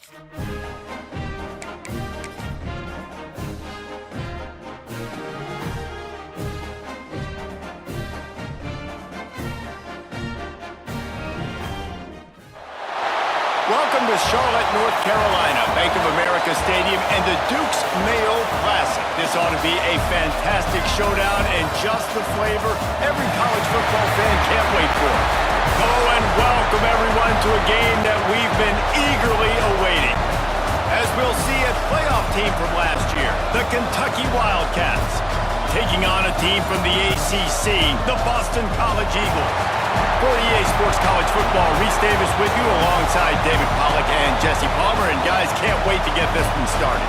Welcome to Charlotte, North Carolina, Bank of America Stadium, and the Duke's Mayo Classic. This ought to be a fantastic showdown and just the flavor every college football fan can't wait for. Hello and welcome everyone to a game that we've been eagerly awaiting. As we'll see a playoff team from last year, the Kentucky Wildcats, taking on a team from the ACC, the Boston College Eagles. For EA Sports College Football, Reese Davis with you alongside David Pollack and Jesse Palmer. And guys, can't wait to get this one started.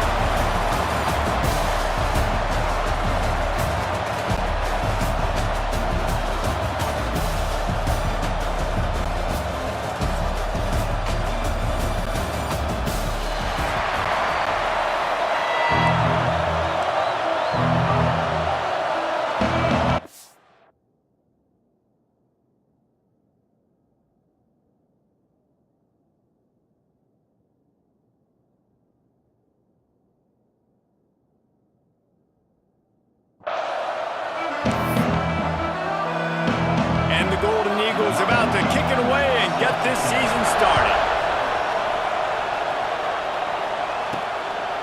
About to kick it away and get this season started.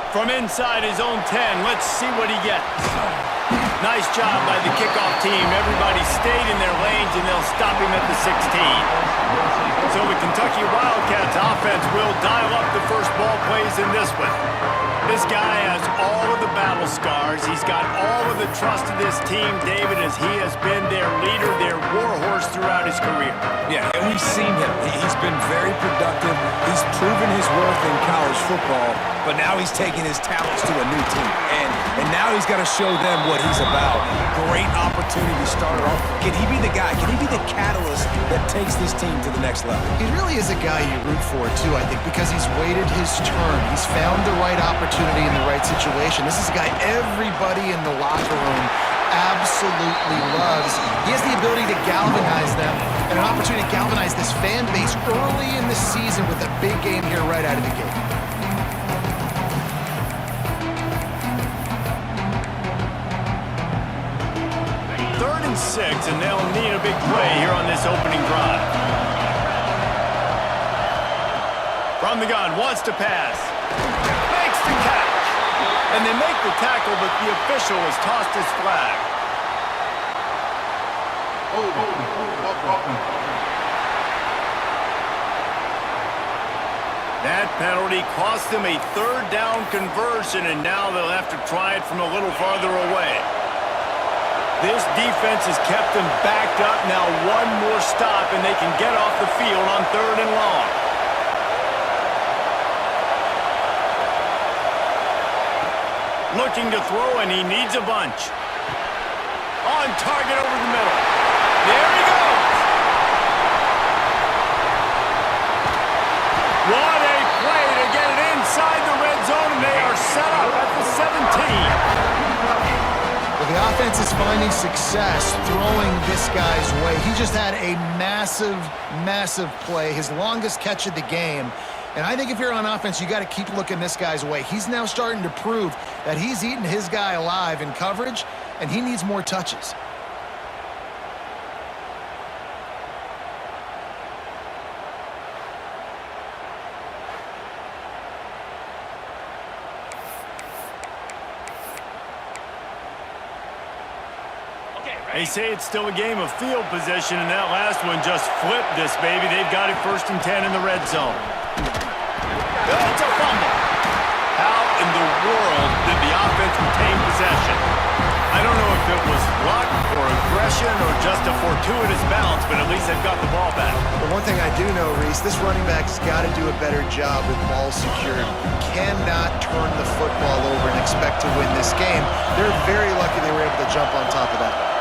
From inside his own 10, let's see what he gets. Nice job by the kickoff team. Everybody stayed in their lanes and they'll stop him at the 16. So the Kentucky Wildcats offense will dial up the first ball plays in this one. This guy has all of the battle scars. He's got all of the trust of this team, David, as he has been their leader, their warhorse throughout his career. Yeah, and we've seen him. He's been very productive. He's proven his worth in college football, but now he's taking his talents to a new team. And now he's got to show them what he's about. Great opportunity to start off. Can he be the guy? Can he be the catalyst that takes this team to the next level? He really is a guy you root for, too, I think, because he's waited his turn. He's found the right opportunity in the right situation. This is a guy everybody in the locker room absolutely loves. He has the ability to galvanize them and an opportunity to galvanize this fan base early in the season with a big game here right out of the gate. Third and 6, and they'll need a big play here on this opening drive. From the gun, wants to pass. Makes the catch. And they make the tackle, but the official has tossed his flag. That penalty cost them a third down conversion, and now they'll have to try it from a little farther away. This defense has kept them backed up. Now one more stop, and they can get off the field on 3rd and long. Looking to throw, and he needs a bunch. On target over the middle. There he goes. What a play to get it inside the red zone, and they are set up at the 17. Well, the offense is finding success throwing this guy's way. He just had a massive, massive play, his longest catch of the game. And I think if you're on offense, you got to keep looking this guy's way. He's now starting to prove that he's eating his guy alive in coverage, and he needs more touches. They say it's still a game of field position, and that last one just flipped this baby. They've got it 1st and 10 in the red zone. It's a fumble. How in the world did the offense retain possession? I don't know if it was luck or aggression or just a fortuitous bounce, but at least they've got the ball back. But one thing I do know, Reese, this running back's got to do a better job with ball secured. Cannot turn the football over and expect to win this game. They're very lucky they were able to jump on top of that.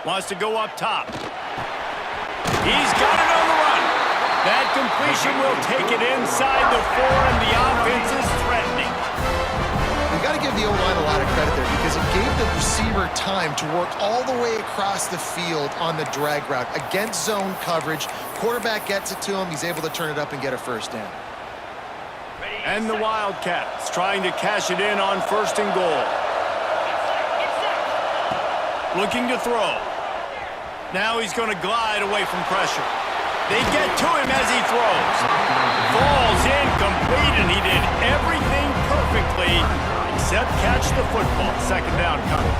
Wants to go up top. He's got it on the run. That completion will take it inside the 4, and the offense is threatening. You got to give the O-line a lot of credit there because it gave the receiver time to work all the way across the field on the drag route against zone coverage. Quarterback gets it to him. He's able to turn it up and get a first down. And the Wildcats trying to cash it in on 1st and goal. Looking to throw. Now he's going to glide away from pressure. They get to him as he throws. Falls incomplete, and he did everything perfectly except catch the football. 2nd down coming.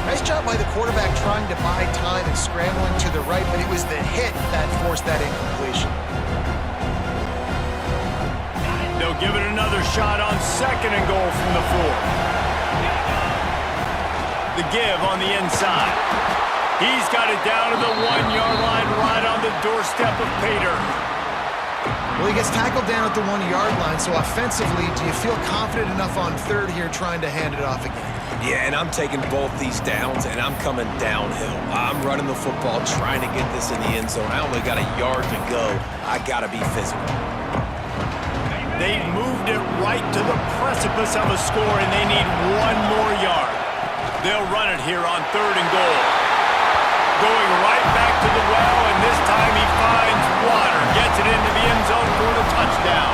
Nice job by the quarterback trying to buy time and scrambling to the right, but it was the hit that forced that incompletion. They'll give it another shot on 2nd and goal from the 4. The give on the inside. He's got it down to the 1-yard line right on the doorstep of Pater. Well, he gets tackled down at the 1-yard line, so offensively, do you feel confident enough on 3rd here trying to hand it off again? Yeah, and I'm taking both these downs, and I'm coming downhill. I'm running the football, trying to get this in the end zone. I only got a yard to go. I got to be physical. They moved it right to the precipice of a score, and they need 1 more yard. They'll run it here on 3rd and goal. Going right back to the well, and this time he finds water. Gets it into the end zone for the touchdown.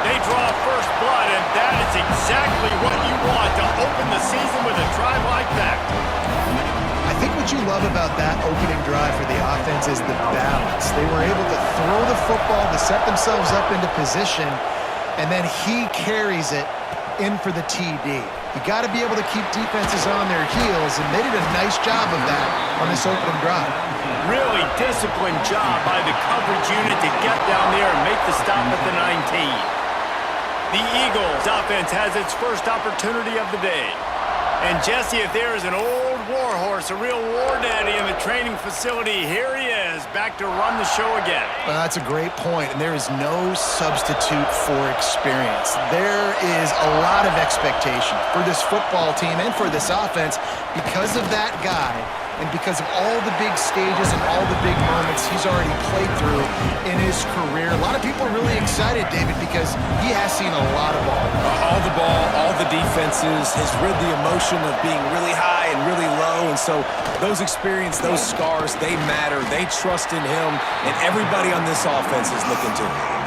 They draw first blood, and that is exactly what you want to open the season with a drive like that. I think what you love about that opening drive for the offense is the balance. They were able to throw the football to set themselves up into position, and then he carries it in for the TD. You got to be able to keep defenses on their heels, and they did a nice job of that on this opening drive. Really disciplined job by the coverage unit to get down there and make the stop at the 19. The Eagles offense has its first opportunity of the day. And Jesse, if there is an old war horse, a real war daddy in the training facility, here he is, back to run the show again. Well, that's a great point, and there is no substitute for experience. There is a lot of expectation for this football team and for this offense because of that guy and because of all the big stages and all the big moments he's already played through in his career. A lot of people are really excited, David, because he has seen a lot of ball. All the ball, all the defenses, has rid the emotion of being really high and really low, and so those experiences, those scars, they matter. They trust in him, and everybody on this offense is looking to him.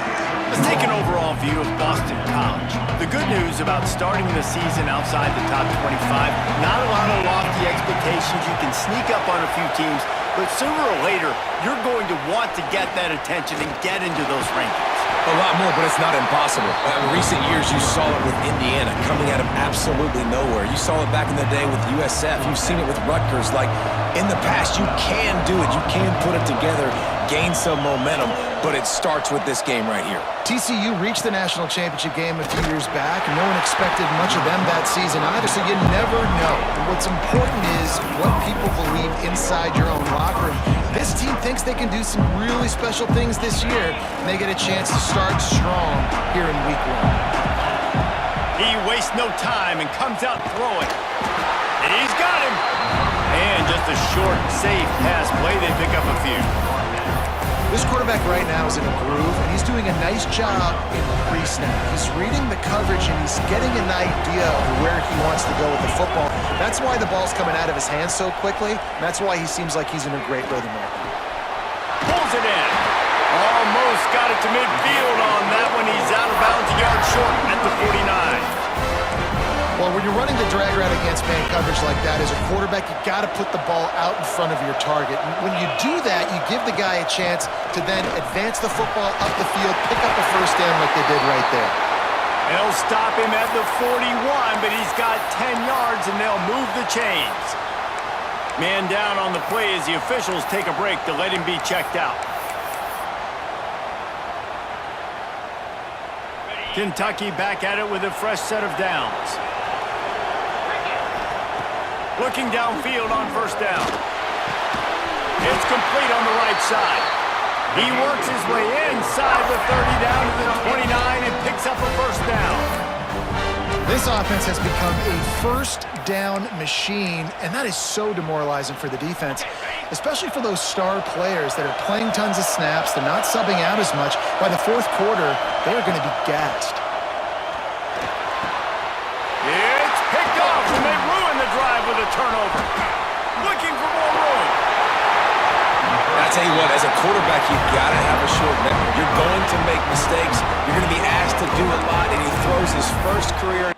Let's take an overall view of Boston College. The good news about starting the season outside the top 25, not a lot of lofty expectations. You can sneak up on a few teams, but sooner or later, you're going to want to get that attention and get into those rankings. A lot more, but it's not impossible. In recent years, you saw it with Indiana coming out of absolutely nowhere. You saw it back in the day with USF. You've seen it with Rutgers. Like, in the past, you can do it. You can put it together, gain some momentum, but it starts with this game right here. TCU reached the national championship game a few years back, and no one expected much of them that season either, so you never know. And what's important is what people believe inside your own locker room. This team thinks they can do some really special things this year, and they get a chance to start strong here in week 1. He wastes no time and comes out throwing. And he's got him. And just a short, safe pass play. They pick up a few. This quarterback right now is in a groove, and he's doing a nice job in pre-snap. He's reading the coverage, and he's getting an idea of where he wants to go with the football. That's why the ball's coming out of his hands so quickly, and that's why he seems like he's in a great rhythm right now. Pulls it in. Almost got it to midfield on that one. He's out of bounds, a yard short at the 49. Well, when you're running the drag route against man coverage like that, as a quarterback, you got to put the ball out in front of your target. And when you do that, you give the guy a chance to then advance the football up the field, pick up a first down like they did right there. They'll stop him at the 41, but he's got 10 yards, and they'll move the chains. Man down on the play as the officials take a break to let him be checked out. Kentucky back at it with a fresh set of downs. Looking downfield on first down. It's complete on the right side. He works his way inside the 30 down to the 29 and picks up a first down. This offense has become a first down machine, and that is so demoralizing for the defense. especially for those star players that are playing tons of snaps. They're not subbing out as much. By the fourth quarter, they are going to be gassed. It's picked off, and they ruin the drive with a turnover. Looking for more room. I tell you what, as a quarterback, you gotta have a short memory. You're going to make mistakes. You're going to be asked to do a lot, and he throws his first career.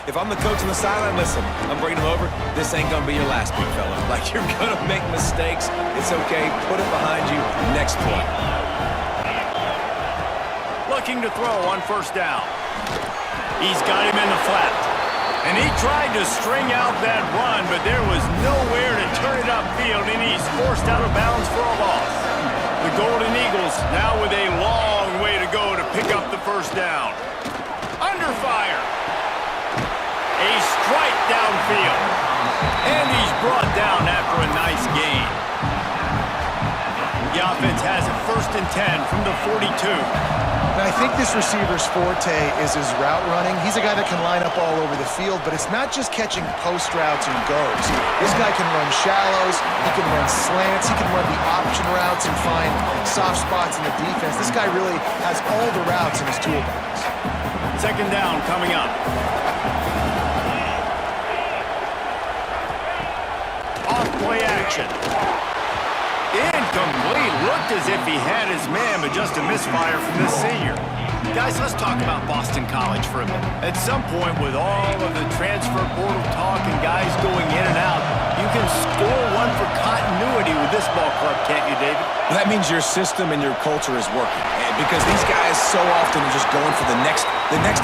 If I'm the coach on the sideline, listen, I'm bringing him over. This ain't going to be your last, big fella. Like, you're going to make mistakes. It's okay. Put it behind you. Next play. Looking to throw on first down. He's got him in the flat. And he tried to string out that run, but there was nowhere to turn it upfield, and he's forced out of bounds for a loss. The Golden Eagles now with a long way to go to pick up the first down. Under fire. A strike downfield. And he's brought down after a nice gain. The offense has it 1st and 10 from the 42. And I think this receiver's forte is his route running. He's a guy that can line up all over the field, but it's not just catching post routes and goes. This guy can run shallows, he can run slants, he can run the option routes and find soft spots in the defense. This guy really has all the routes in his toolbox. 2nd down coming up. Off-play action. Incomplete. Looked as if he had his man, but just a misfire from the senior. Guys, let's talk about Boston College for a minute. At some point, with all of the transfer portal talk and guys going in and out, you can score one for continuity with this ball club, can't you, David? Well, that means your system and your culture is working. Because these guys so often are just going for the next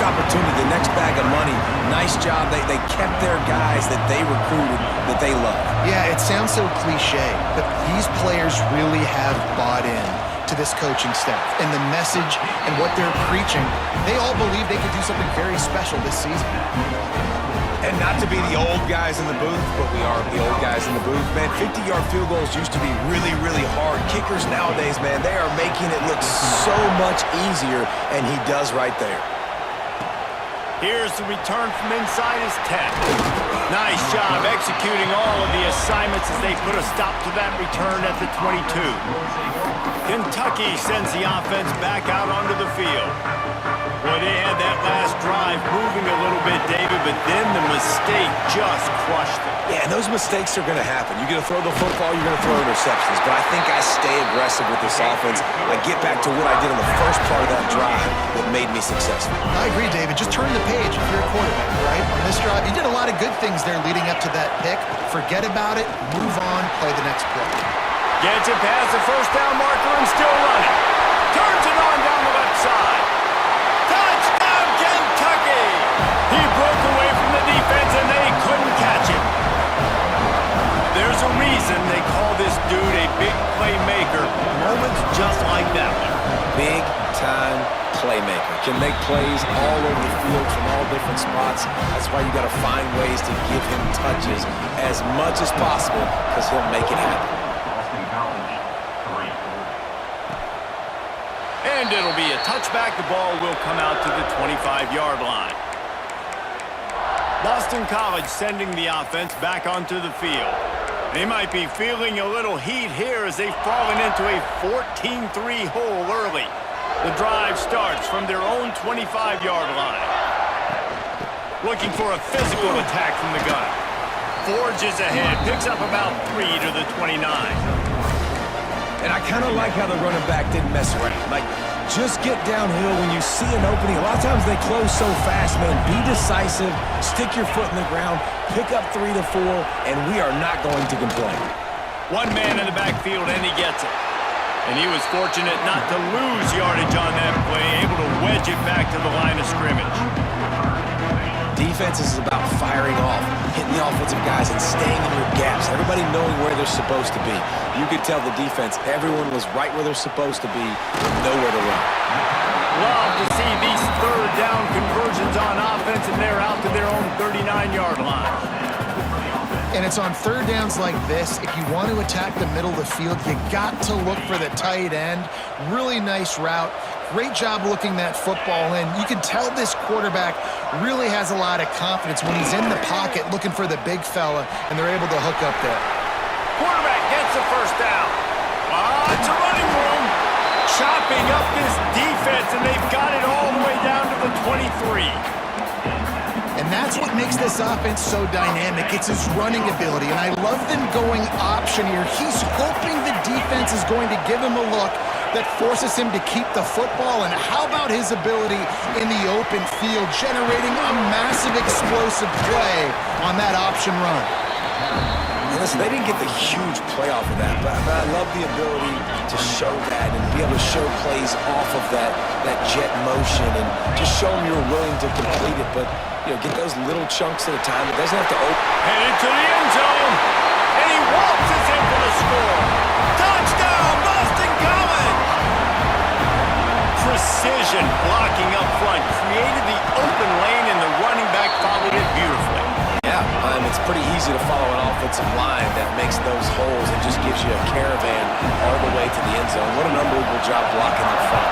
opportunity, the next bag of money. Nice job. They kept their guys that they recruited, that they love. Yeah, it sounds so cliche, but these players really have bought in to this coaching staff and the message and what they're preaching. They all believe they could do something very special this season. And not to be the old guys in the booth, but we are the old guys in the booth. Man, 50-yard field goals used to be really, really hard. Kickers nowadays, man, they are making it look so much easier, and he does right there. Here's the return from inside his 10. Nice job executing all of the assignments as they put a stop to that return at the 22. Kentucky sends the offense back out onto the field. Well, they had that last drive moving a little bit, David, but then the mistake just crushed them. Yeah, and those mistakes are going to happen. You're going to throw the football, you're going to throw interceptions. But I think I stay aggressive with this offense. I get back to what I did in the first part of that drive that made me successful. I agree, David. Just turn the page if you're a quarterback, right? On this drive, you did a lot of good things there leading up to that pick. Forget about it, move on, play the next play. Gets it past the first down marker and still running. Turns it on down the left side. Touchdown, Kentucky! He broke away from the defense and they couldn't catch him. There's a reason they call this dude a big playmaker. Moments just like that one. Big-time playmaker. Can make plays all over the field from all different spots. That's why you got to find ways to give him touches as much as possible because he'll make it happen. And it'll be a touchback. The ball will come out to the 25-yard line. Boston College sending the offense back onto the field. They might be feeling a little heat here as they've fallen into a 14-3 hole early. The drive starts from their own 25-yard line. Looking for a physical attack from the gun. Forges ahead, picks up about 3 to the 29. And I kind of like how the running back didn't mess around. Like, just get downhill when you see an opening. A lot of times they close so fast, man. Be decisive, stick your foot in the ground, pick up 3 to 4, and we are not going to complain. One man in the backfield, and he gets it. And he was fortunate not to lose yardage on that play, able to wedge it back to the line of scrimmage. defense is about firing off, hitting the offensive guys, and staying in your gaps. Everybody knowing where they're supposed to be. You could tell the defense, everyone was right where they're supposed to be, with nowhere to run. Love to see these third down conversions on offense, and they're out to their own 39-yard line. And it's on third downs like this. If you want to attack the middle of the field, you got to look for the tight end. Really nice route. Great job looking that football in. You can tell this quarterback really has a lot of confidence when he's in the pocket looking for the big fella, and they're able to hook up there. Quarterback gets the first down. It's a running room. Chopping up this defense, and they've got it all the way down to the 23. And that's what makes this offense so dynamic. It's his running ability, and I love them going option here. He's hoping the defense is going to give him a look that forces him to keep the football. And how about his ability in the open field, generating a massive explosive play on that option run? Listen, they didn't get the huge play off of that, but I love the ability to show that and be able to show plays off of that jet motion and just show them you're willing to complete it. But, you know, get those little chunks at a time. It doesn't have to open. Headed to the end zone, and he waltzes in for the score. Touchdown, Boston College! Precision blocking up front, created the open lane, and the running back followed it beautifully. Yeah, it's pretty easy to follow an offensive line that makes those holes and just gives you a caravan all the way to the end zone. What an unbelievable job blocking up front.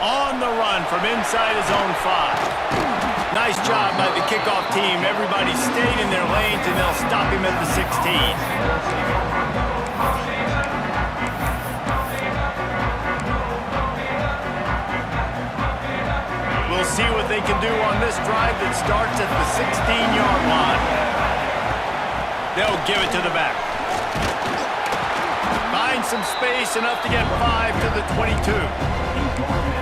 On the run from inside his own 5. Nice job by the kickoff team. Everybody stayed in their lanes, and they'll stop him at the 16. We'll see what they can do on this drive that starts at the 16-yard line. They'll give it to the back. Find some space, enough to get 5 to the 22.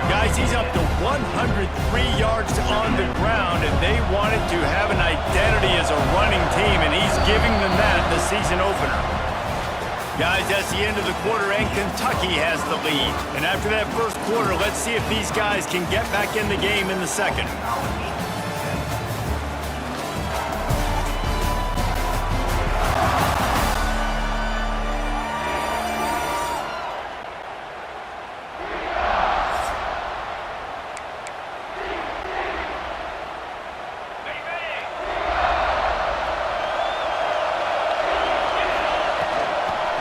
Guys, he's up to 103 yards on the ground, and they wanted to have an identity as a running team, and he's giving them that in the season opener. Guys, that's the end of the quarter, and Kentucky has the lead. And after that first quarter, let's see if these guys can get back in the game in the second.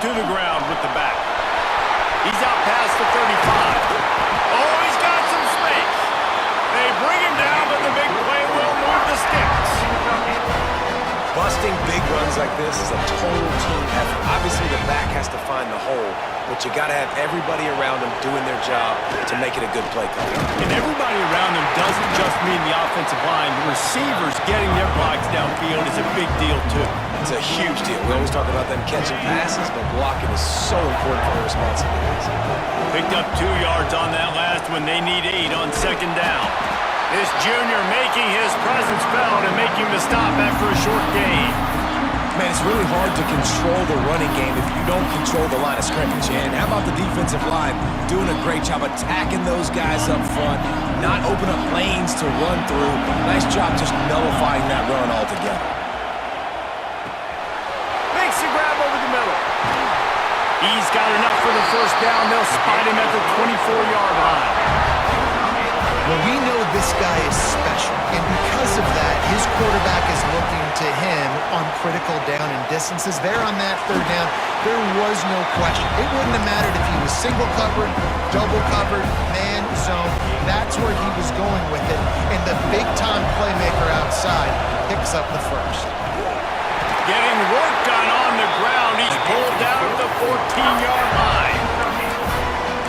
To the ground with the back. He's out past the 35. Oh, he's got some space. They bring him down, but the big play will move the sticks. Busting big runs like this is a total team effort. Obviously, the back has to find the hole, but you got to have everybody around them doing their job to make it a good play call. And everybody around them doesn't just mean the offensive line. The receivers getting their blocks downfield is a big deal, too. It's a huge deal. We always talk about them catching passes, but blocking is so important for their responsibilities. Picked up 2 yards on that last one. They need 8 on second down. This junior making his presence felt and making the stop after a short gain. Man, it's really hard to control the running game if you don't control the line of scrimmage. And how about the defensive line doing a great job attacking those guys up front, not open up lanes to run through. Nice job just nullifying that run altogether. He's got enough for the first down. They'll spot him at the 24-yard line. Well, we know this guy is special, and because of that, his quarterback is looking to him on critical down and distances. There on that third down, there was no question. It wouldn't have mattered if he was single covered, double covered, man, zone. That's where he was going with it, and the big-time playmaker outside picks up the first. Getting work done on the ground. He's pulled down at the 14-yard line.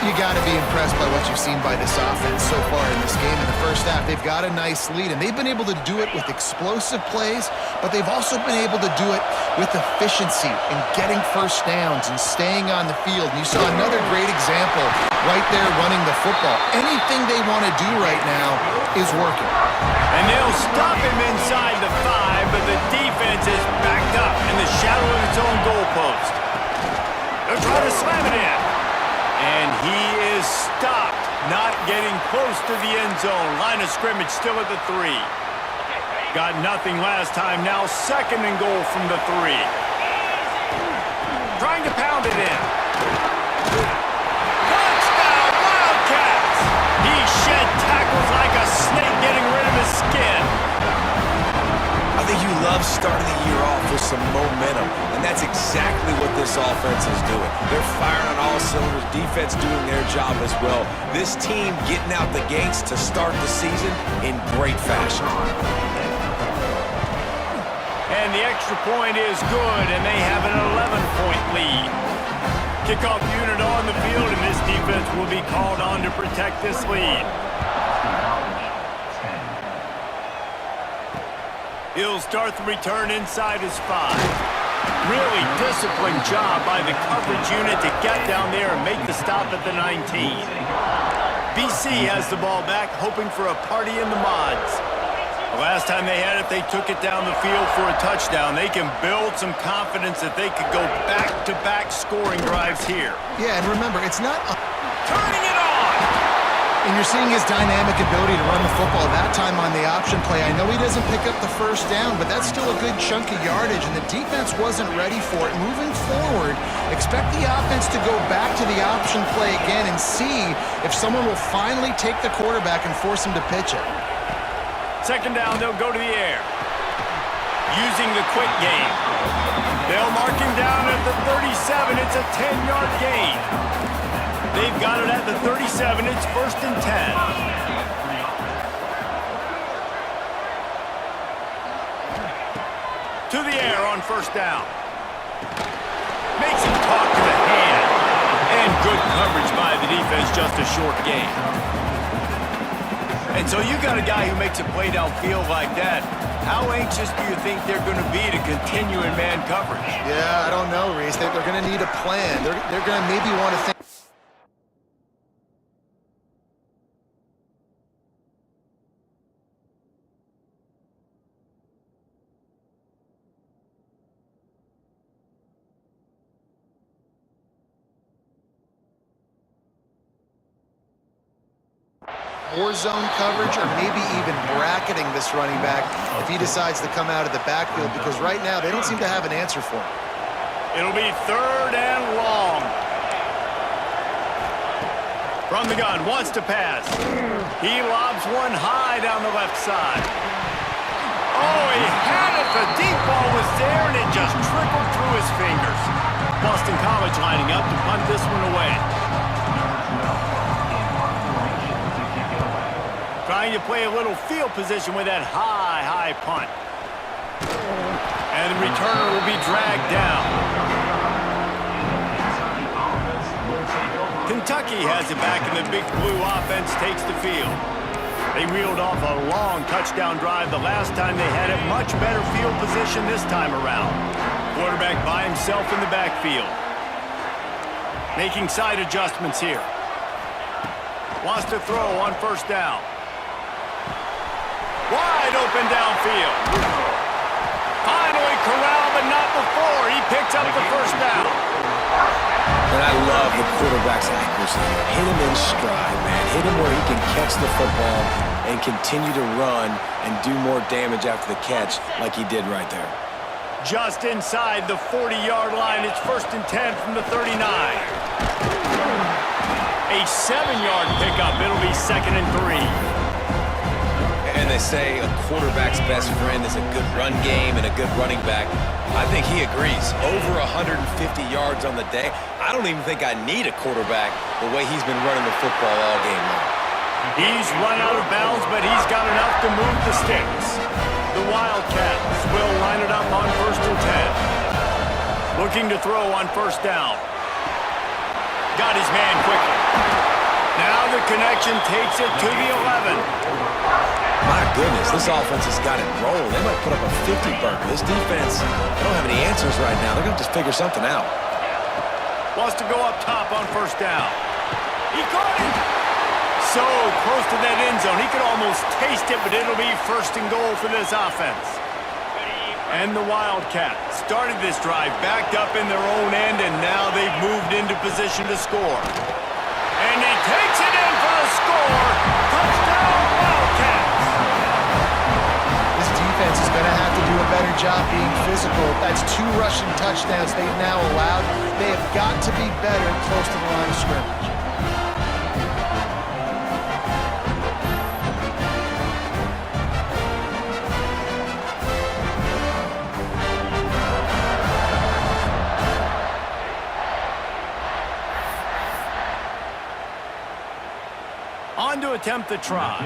You got to be impressed by what you've seen by this offense so far in this game. In the first half, they've got a nice lead, and they've been able to do it with explosive plays, but they've also been able to do it with efficiency and getting first downs and staying on the field. And you saw another great example right there running the football. Anything they want to do right now is working. And they'll stop him inside the 5, but the defense is backed up in the shadow of its own goalpost. They'll try to slam it in. And he is stopped, not getting close to the end zone. Line of scrimmage still at the 3. Got nothing last time. Now 2nd and goal from the 3. Trying to pound it in. Touchdown, Wildcats! He shed tackles like a snake, getting rid of his skin. I think you love starting the year off with some momentum, and that's exactly what this offense is doing. They're firing on all cylinders, defense doing their job as well. This team getting out the gates to start the season in great fashion. And the extra point is good, and they have an 11-point lead. Kickoff unit on the field, and this defense will be called on to protect this lead. He'll start the return inside his 5. Really disciplined job by the coverage unit to get down there and make the stop at the 19. BC has the ball back, hoping for a party in the mods. The last time they had it, they took it down the field for a touchdown. They can build some confidence that they could go back-to-back scoring drives here. Yeah, and remember, it's not... Turning it on! And you're seeing his dynamic ability to run the football. That time on the option play, I know he doesn't pick up the first down, but that's still a good chunk of yardage, and the defense wasn't ready for it. Moving forward, expect the offense to go back to the option play again and see if someone will finally take the quarterback and force him to pitch it. 2nd down, they'll go to the air. Using the quick game. They'll mark him down at the 37. It's a 10-yard gain. They've got it at the 37. It's 1st and 10. To the air on 1st down. Makes him talk to the hand. And good coverage by the defense, just a short gain. And so you got a guy who makes a play downfield like that. How anxious do you think they're going to be to continue in man coverage? Yeah, I don't know, Reese. They're going to need a plan. They're going to maybe want to think. More zone coverage, or maybe even bracketing this running back if he decides to come out of the backfield, because right now they don't seem to have an answer for him. It'll be 3rd and long. From the gun, wants to pass. He lobs one high down the left side. Oh, he had it. The deep ball was there, and it just trickled through his fingers. Boston College lining up to punt this one away. Trying to play a little field position with that high punt. And the returner will be dragged down. Kentucky has it back, and the Big Blue offense takes the field. They reeled off a long touchdown drive the last time they had it. Much better field position this time around. Quarterback by himself in the backfield. Making side adjustments here. Wants to throw on 1st down. Wide open downfield. Finally corralled, but not before. He picks up the 1st down. And I love the quarterback's accuracy. Hit him in stride, man. Hit him where he can catch the football and continue to run and do more damage after the catch like he did right there. Just inside the 40-yard line. It's 1st and 10 from the 39. A 7-yard pickup. It'll be 2nd and 3. And they say a quarterback's best friend is a good run game and a good running back. I think he agrees. Over 150 yards on the day. I don't even think I need a quarterback the way he's been running the football all game long. He's run out of bounds, but he's got enough to move the sticks. The Wildcats will line it up on 1st and 10. Looking to throw on 1st down. Got his man quickly. Now the connection takes it to the 11. My goodness, this offense has got it rolling. They might put up a 50 burger. This defense, they don't have any answers right now. They're going to just figure something out. Wants to go up top on 1st down. He caught it. So close to that end zone. He could almost taste it, but it'll be 1st and goal for this offense. And the Wildcats started this drive backed up in their own end, and now they've moved into position to score. And he takes it in for the score. difficult. That's 2 rushing touchdowns they've now allowed. They have got to be better close to the line of scrimmage. On to attempt the try.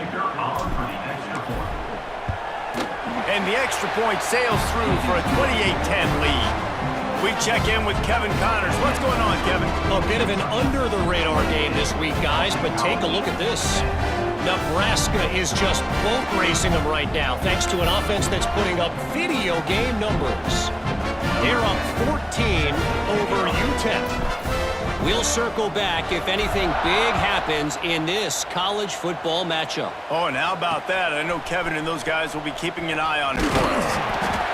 And the extra point sails through for a 28-10 lead. We check in with Kevin Connors. What's going on, Kevin? A bit of an under-the-radar game this week, guys, but take a look at this. Nebraska is just boat racing them right now, thanks to an offense that's putting up video game numbers. They're up 14 over UTEP. We'll circle back if anything big happens in this college football matchup. Oh, and how about that? I know Kevin and those guys will be keeping an eye on it for us.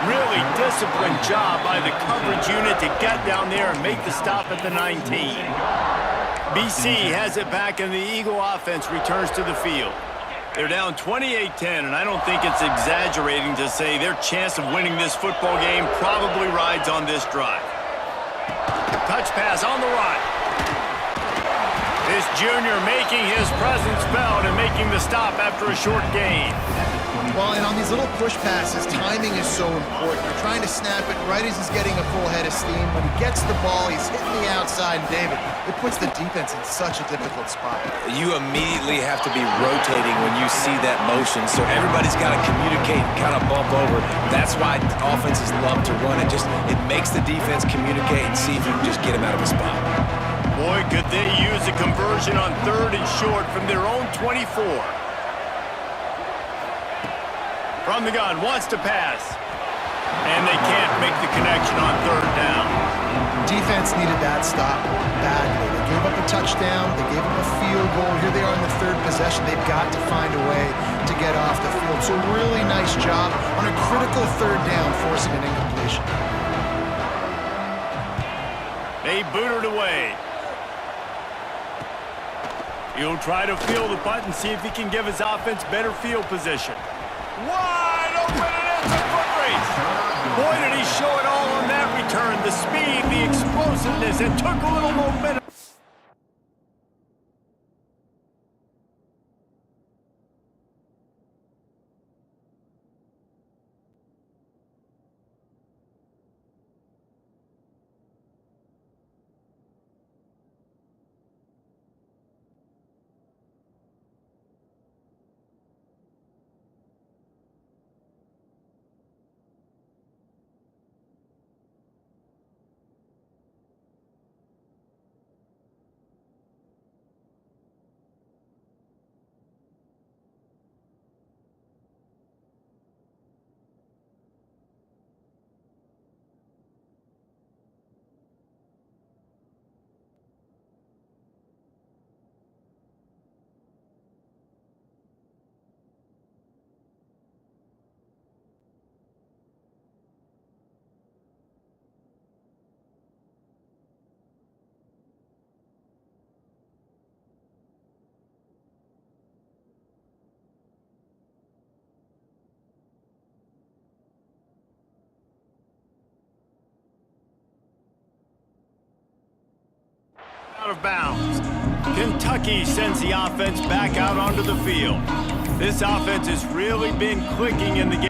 Really disciplined job by the coverage unit to get down there and make the stop at the 19. BC has it back, and the Eagle offense returns to the field. They're down 28-10, and I don't think it's exaggerating to say their chance of winning this football game probably rides on this drive. Touch pass on the run. This junior making his presence felt and making the stop after a short gain. Well, and on these little push passes, timing is so important. You're trying to snap it right as he's getting a full head of steam. When he gets the ball, he's hitting the outside. And David, it puts the defense in such a difficult spot. You immediately have to be rotating when you see that motion, so everybody's got to communicate and kind of bump over. That's why offenses love to run it. It makes the defense communicate and see if you can just get him out of a spot. Boy, could they use a conversion on 3rd and short from their own 24. From the gun, wants to pass. And they can't make the connection on 3rd down. Defense needed that stop badly. They gave up a touchdown. They gave up a field goal. Here they are in the 3rd possession. They've got to find a way to get off the field. So really nice job on a critical 3rd down, forcing an incompletion. They boot it away. He'll try to field the punt and see if he can give his offense better field position. Wide open, and it's a foot race. Boy, did he show it all on that return. The speed, the explosiveness, and took a little momentum. Out of bounds. Kentucky sends the offense back out onto the field. This offense has really been clicking in the game.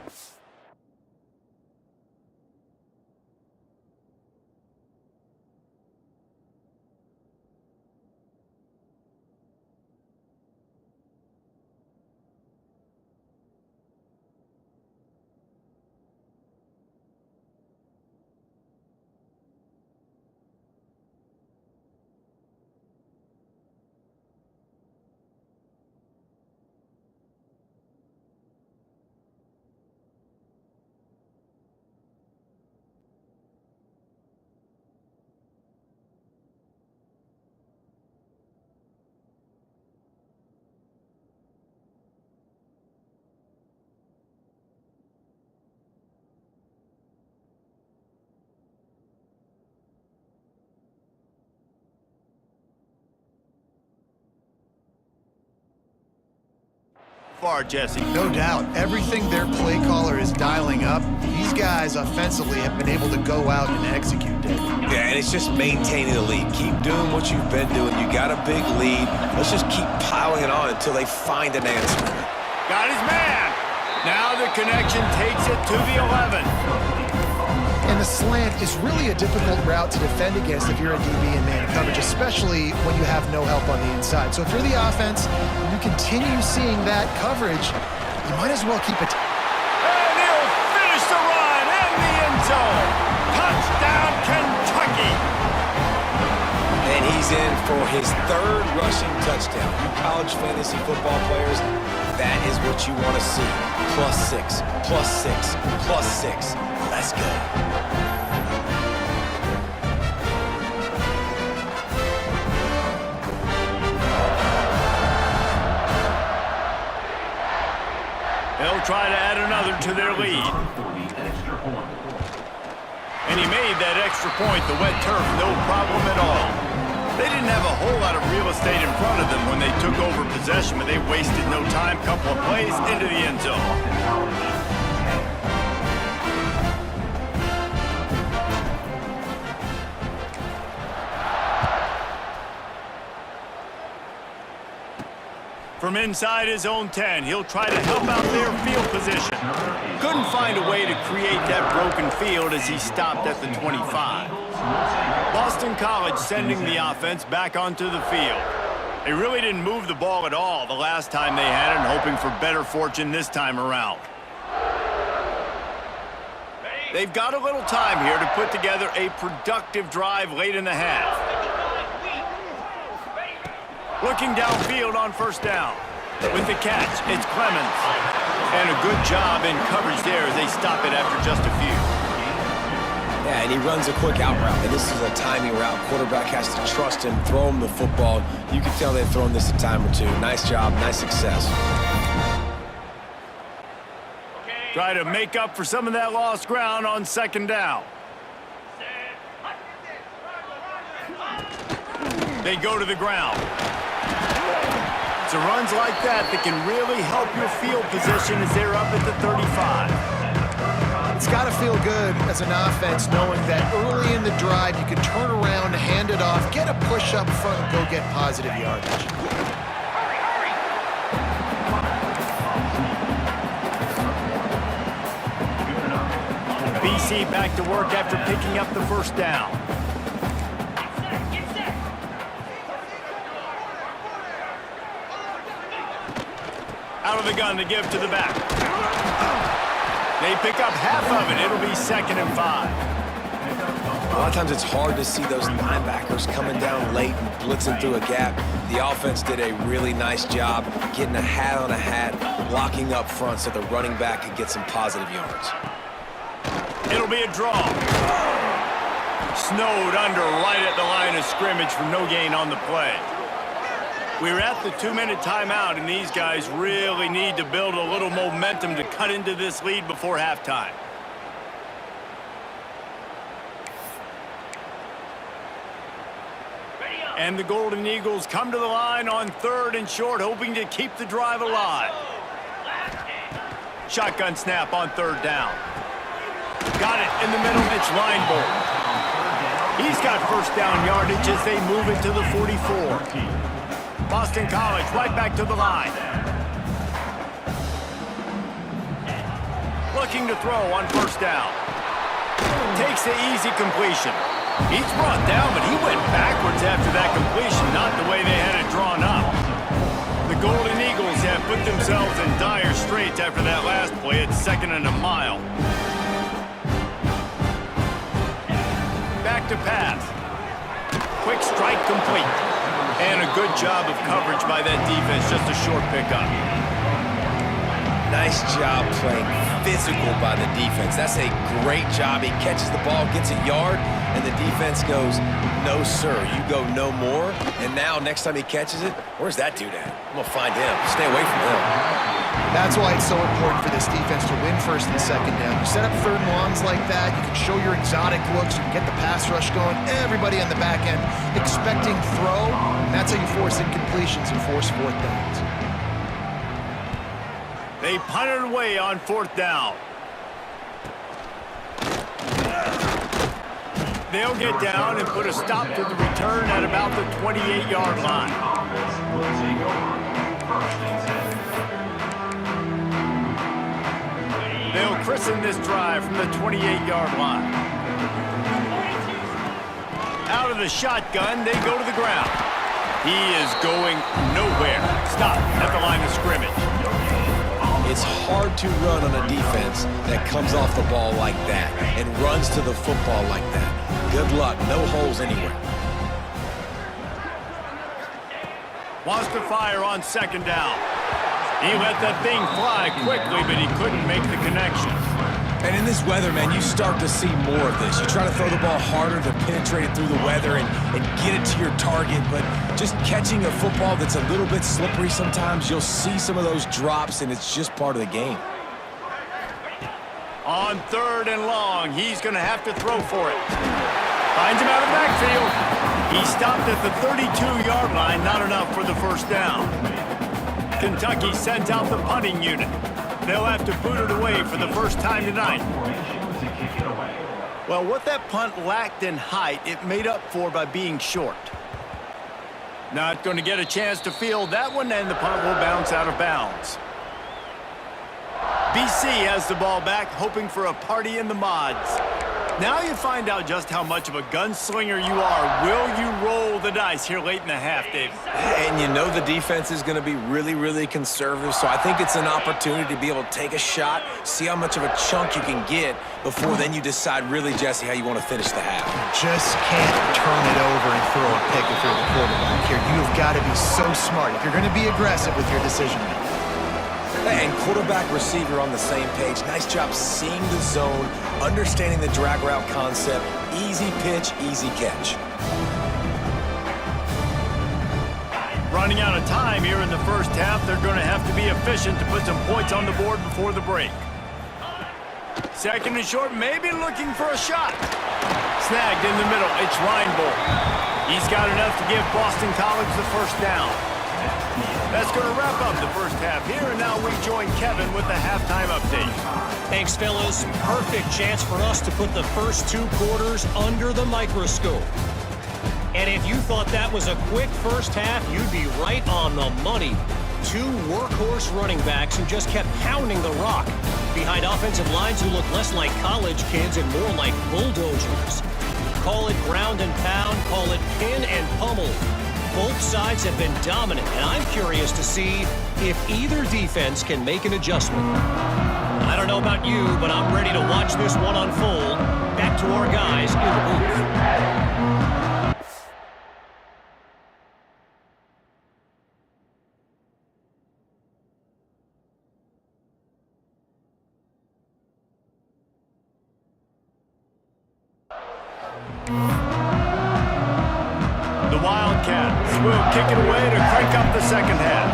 far, Jesse. No doubt. Everything their play caller is dialing up, these guys offensively have been able to go out and execute, David. Yeah, and it's just maintaining the lead. Keep doing what you've been doing. You got a big lead. Let's just keep piling it on until they find an answer. Got his man. Now the connection takes it to the 11. And the slant is really a difficult route to defend against if you're a DB in man coverage, especially when you have no help on the inside. So if you're the offense and you continue seeing that coverage, you might as well keep it. And he'll finish the run in the end zone. Touchdown, Kentucky. And he's in for his third rushing touchdown. You college fantasy football players, that is what you want to see. +6, +6, +6. Let's go. They'll try to add another to their lead. And he made that extra point, the wet turf, no problem at all. They didn't have a whole lot of real estate in front of them when they took over possession, but they wasted no time. Couple of plays into the end zone. From inside his own 10, he'll try to help out their field position. Couldn't find a way to create that broken field as he stopped at the 25. Boston College sending the offense back onto the field. They really didn't move the ball at all the last time they had it, and hoping for better fortune this time around. They've got a little time here to put together a productive drive late in the half. Looking downfield on first down. With the catch, it's Clemens. And a good job in coverage there as they stop it after just a few. Yeah, and he runs a quick out route. And this is a timing route. Quarterback has to trust him, throw him the football. You can tell they've thrown this a time or two. Nice job, nice success. Try to make up for some of that lost ground on second down. They go to the ground. It's runs like that that can really help your field position as they're up at the 35. It's got to feel good as an offense knowing that early in the drive you can turn around, hand it off, get a push up front, and go get positive yardage. BC back to work after picking up the first down. Out of the gun to give to the back. They pick up half of it. It'll be 2nd and 5. A lot of times it's hard to see those linebackers coming down late and blitzing through a gap. The offense did a really nice job getting a hat on a hat, blocking up front so the running back could get some positive yards. It'll be a draw. Snowed under right at the line of scrimmage for no gain on the play. We're at the 2-minute timeout, and these guys really need to build a little momentum to cut into this lead before halftime. And the Golden Eagles come to the line on 3rd and short, hoping to keep the drive alive. Shotgun snap on 3rd down. Got it in the middle. It's Linebaugh. He's got first down yardage as they move it to the 44. Boston College right back to the line. Looking to throw on first down. Takes the easy completion. He's brought down, but he went backwards after that completion, not the way they had it drawn up. The Golden Eagles have put themselves in dire straits after that last play. It's 2nd and a mile. Back to pass. Quick strike complete. And a good job of coverage by that defense, just a short pickup. Nice job playing physical by the defense. That's a great job. He catches the ball, gets a yard, and the defense goes, no, sir, you go no more. And now, next time he catches it, where's that dude at? I'm going to find him. Stay away from him. That's why it's so important for this defense to win 1st and 2nd down. You set up 3rd and longs like that, you can show your exotic looks, you can get the pass rush going, everybody on the back end expecting throw, and that's how you force incompletions and force 4th downs. They punt it away on 4th down. They'll get down and put a stop to the return at about the 28-yard line. They'll christen this drive from the 28-yard line. Out of the shotgun, they go to the ground. He is going nowhere. Stop at the line of scrimmage. It's hard to run on a defense that comes off the ball like that and runs to the football like that. Good luck. No holes anywhere. Wants to fire on 2nd down. He let that thing fly quickly, but he couldn't make the connection. And in this weather, man, you start to see more of this. You try to throw the ball harder to penetrate it through the weather and get it to your target, but just catching a football that's a little bit slippery sometimes, you'll see some of those drops, and it's just part of the game. On 3rd and long, he's going to have to throw for it. Finds him out of the backfield. He stopped at the 32-yard line, not enough for the 1st down. Kentucky sends out the punting unit. They'll have to boot it away for the first time tonight. Well, what that punt lacked in height, it made up for by being short. Not going to get a chance to field that one, and the punt will bounce out of bounds. BC has the ball back, hoping for a party in the mods. Now you find out just how much of a gunslinger you are. Will you roll the dice here late in the half, David? And you know the defense is going to be really, really conservative, so I think it's an opportunity to be able to take a shot, see how much of a chunk you can get before then you decide really, Jesse, how you want to finish the half. Just can't turn it over and throw a pick if you're the quarterback here. You've got to be so smart if you're going to be aggressive with your decision-making. And quarterback, receiver on the same page. Nice job seeing the zone, understanding the drag route concept. Easy pitch, easy catch. Running out of time here in the first half, they're going to have to be efficient to put some points on the board before the break. 2nd and short, maybe looking for a shot. Snagged in the middle, it's Reinbold. He's got enough to give Boston College the 1st down. That's going to wrap up the first half here, and now we join Kevin with the halftime update. Thanks, fellas. Perfect chance for us to put the first 2 quarters under the microscope. And if you thought that was a quick first half, you'd be right on the money. 2 workhorse running backs who just kept pounding the rock behind offensive lines who look less like college kids and more like bulldozers. Call it ground and pound, call it pin and pummel. Both sides have been dominant, and I'm curious to see if either defense can make an adjustment. I don't know about you, but I'm ready to watch this one unfold. Back to our guys in the booth. The Wildcats will kick it away to crank up the second half.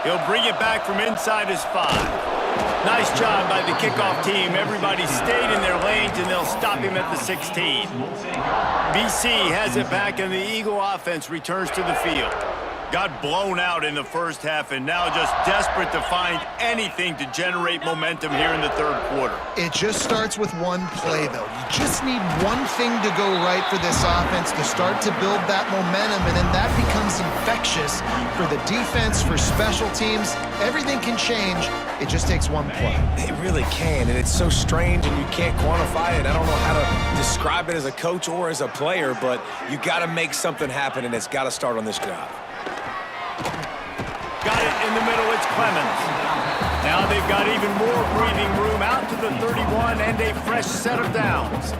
He'll bring it back from inside his 5. Nice job by the kickoff team. Everybody stayed in their lanes, and they'll stop him at the 16. BC has it back, and the Eagle offense returns to the field. Got blown out in the first half and now just desperate to find anything to generate momentum here in the 3rd quarter. It just starts with one play, though. You just need one thing to go right for this offense to start to build that momentum, and then that becomes infectious for the defense, for special teams. Everything can change. It just takes one play. It really can, and it's so strange, and you can't quantify it. I don't know how to describe it as a coach or as a player, but you got to make something happen, and it's got to start on this drive. Got it in the middle, it's Clemens. Now they've got even more breathing room out to the 31 and a fresh set of downs.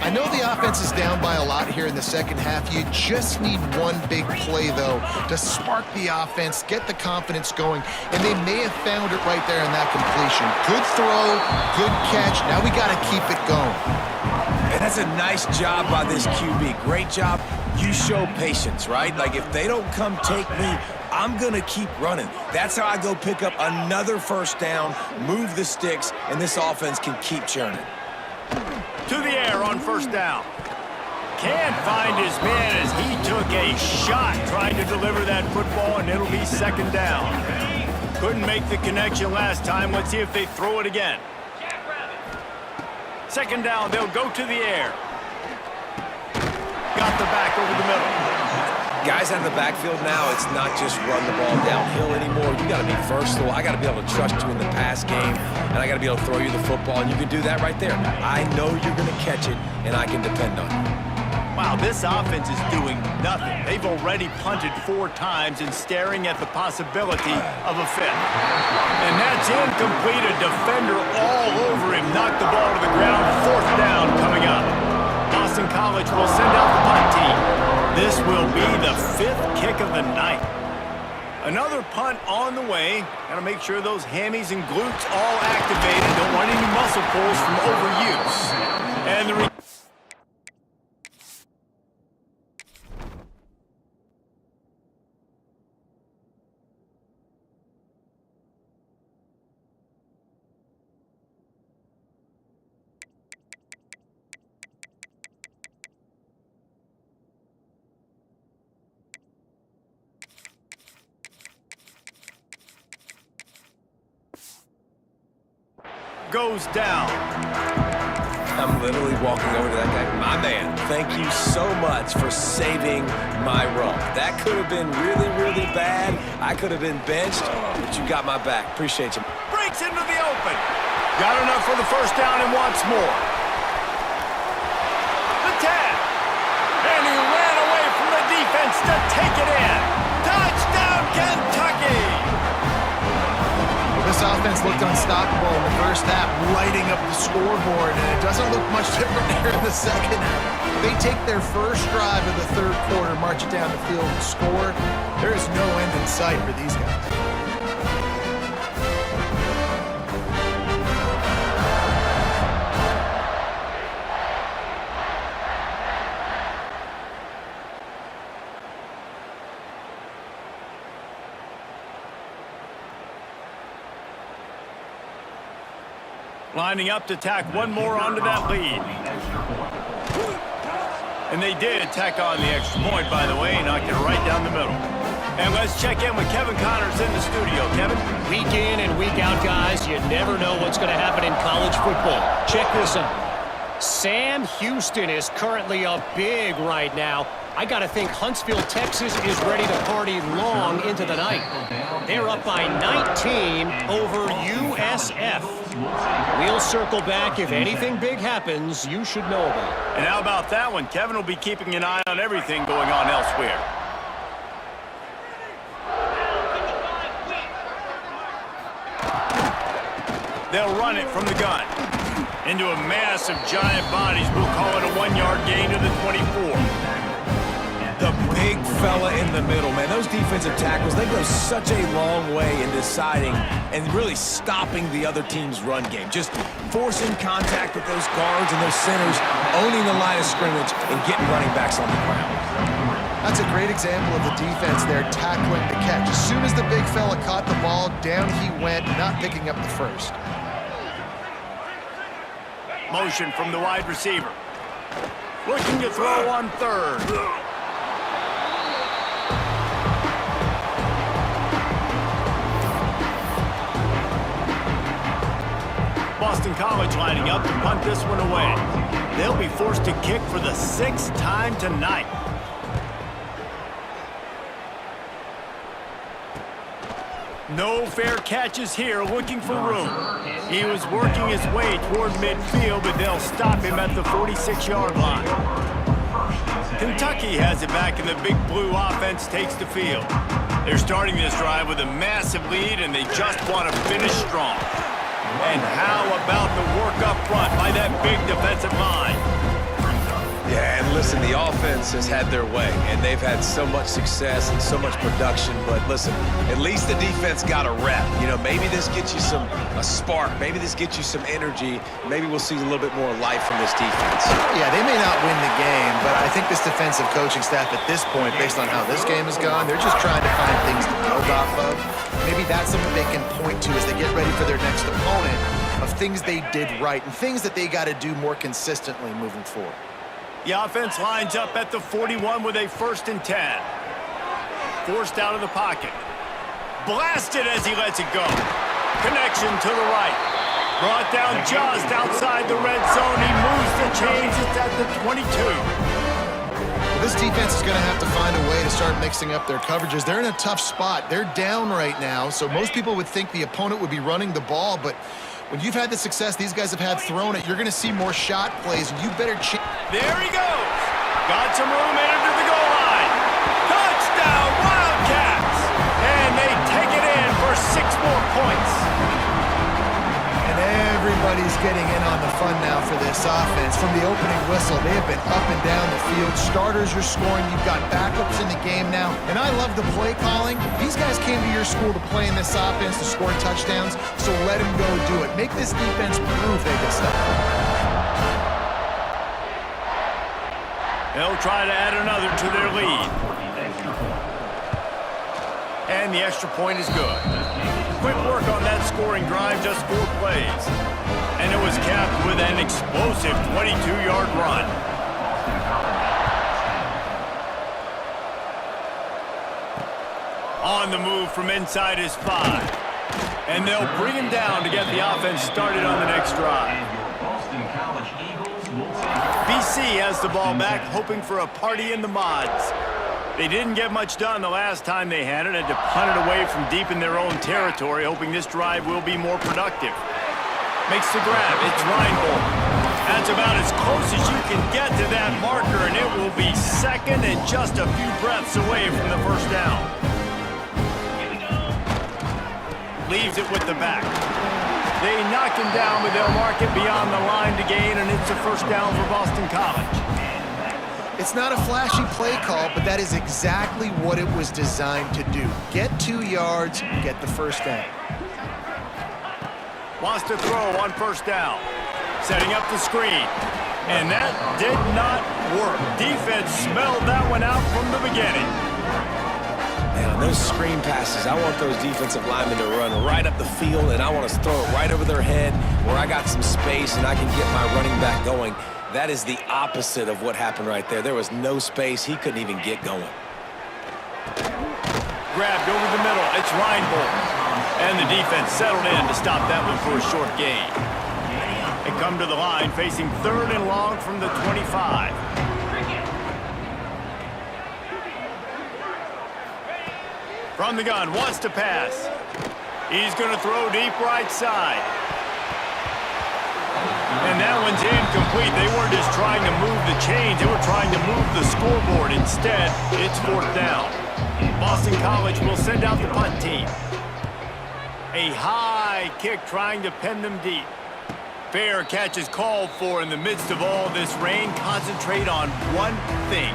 I know the offense is down by a lot here in the second half. You just need one big play, though, to spark the offense, get the confidence going, and they may have found it right there in that completion. Good throw, good catch. Now we got to keep it going. And that's a nice job by this QB. Great job. You show patience, right? Like, if they don't come take me, I'm going to keep running. That's how I go pick up another 1st down, move the sticks, and this offense can keep churning. To the air on 1st down. Can't find his man as he took a shot trying to deliver that football, and it'll be second down. Couldn't make the connection last time. Let's see if they throw it again. Second down, they'll go to the air. Got the back over the middle. Guys out of the backfield now, it's not just run the ball downhill anymore. You got to be versatile. I got to be able to trust you in the pass game, and I got to be able to throw you the football, and you can do that right there. I know you're going to catch it, and I can depend on you. Wow, this offense is doing nothing. They've already punted 4 times and staring at the possibility of a fifth. And that's incomplete. A defender all over him. Knocked the ball to the ground. 4th down coming up. Boston College will send out the punt team. This will be the 5th kick of the night. Another punt on the way. Got to make sure those hammies and glutes all activated. Don't want any muscle pulls from overuse. And the goes down. I'm literally walking over to that guy. My man, thank you so much for saving my run. That could have been really, really bad. I could have been benched, but you got my back. Appreciate you. Breaks into the open. Got enough for the first down and wants more. The tap. And he ran away from the defense to take it in. Touchdown, Kentucky! This offense looked unstoppable in the first half, lighting up the scoreboard, and it doesn't look much different here in the second half. They take their first drive of the third quarter, march it down the field, and score. There is no end in sight for these guys. Lining up to tack one more onto that lead. And they did tack on the extra point, by the way, knocked it right down the middle. And let's check in with Kevin Connors in the studio. Kevin? Week in and week out, guys, you never know what's going to happen in college football. Check this out. Sam Houston is currently up big right now. I got to think Huntsville, Texas is ready to party long into the night. They're up by 19 over USF. We'll circle back. If anything big happens, you should know about it. And how about that one? Kevin will be keeping an eye on everything going on elsewhere. They'll run it from the gun. Into a mass of giant bodies. We'll call it a 1-yard gain to the 24. The big fella in the middle, man. Those defensive tackles, they go such a long way in deciding and really stopping the other team's run game. Just forcing contact with those guards and those centers, owning the line of scrimmage, and getting running backs on the ground. That's a great example of the defense there tackling the catch. As soon as the big fella caught the ball, down he went, not picking up the first. Motion from the wide receiver. Looking to throw on third. Boston College lining up to punt this one away. They'll be forced to kick for the 6th time tonight. No fair catches here, looking for room. He was working his way toward midfield, but they'll stop him at the 46-yard line. Kentucky has it back, and the big blue offense takes the field. They're starting this drive with a massive lead, and they just want to finish strong. And how about the work up front by that big defensive line? Yeah, and listen, the offense has had their way, and they've had so much success and so much production. But listen, at least the defense got a rep. You know, maybe this gets you a spark. Maybe this gets you some energy. Maybe we'll see a little bit more life from this defense. Yeah, they may not win the game, but I think this defensive coaching staff at this point, based on how this game has gone, they're just trying to find things to build off of. Maybe that's something they can point to as they get ready for their next opponent, of things they did right and things that they got to do more consistently moving forward. The offense lines up at the 41 with a 1st and 10. Forced out of the pocket. Blasted as he lets it go. Connection to the right. Brought down just outside the red zone. He moves the chains. It's at the 22. This defense is going to have to find a way to start mixing up their coverages. They're in a tough spot. They're down right now, so most people would think the opponent would be running the ball, but when you've had the success these guys have had throwing it, you're going to see more shot plays. You better There he goes. Got some room in to the goal line. Touchdown, Wildcats! And they take it in for 6 more points. And everybody's getting in on the fun now for this offense. From the opening whistle, they have been up and down the field. Starters are scoring. You've got backups in the game now. And I love the play calling. These guys came to your school to play in this offense to score touchdowns, so let them go do it. Make this defense prove they can stop. They'll try to add another to their lead. And the extra point is good. Quick work on that scoring drive, just 4 plays. And it was capped with an explosive 22-yard run. On the move from inside his 5. And they'll bring him down to get the offense started on the next drive. BC has the ball back, hoping for a party in the mods. They didn't get much done the last time they had it. Had to punt it away from deep in their own territory, hoping this drive will be more productive. Makes the grab. It's Reinbold. That's about as close as you can get to that marker, and it will be 2nd and just a few breaths away from the 1st down. Leaves it with the back. They knock him down, but they'll mark it beyond the line to gain, and it's a 1st down for Boston College. It's not a flashy play call, but that is exactly what it was designed to do. Get 2 yards, get the 1st down. Wants to throw on 1st down. Setting up the screen. And that did not work. Defense smelled that one out from the beginning. Man, on those screen passes, I want those defensive linemen to run right up the field, and I want to throw it right over their head where I got some space and I can get my running back going. That is the opposite of what happened right there. There was no space. He couldn't even get going. Grabbed over the middle. It's Reinbold. And the defense settled in to stop that one for a short gain. They come to the line facing 3rd and long from the 25. From the gun, wants to pass. He's going to throw deep right side. And that one's incomplete. They weren't just trying to move the chains. They were trying to move the scoreboard. Instead, it's 4th down. Boston College will send out the punt team. A high kick trying to pen them deep. Fair catch is called for in the midst of all this rain. Concentrate on one thing.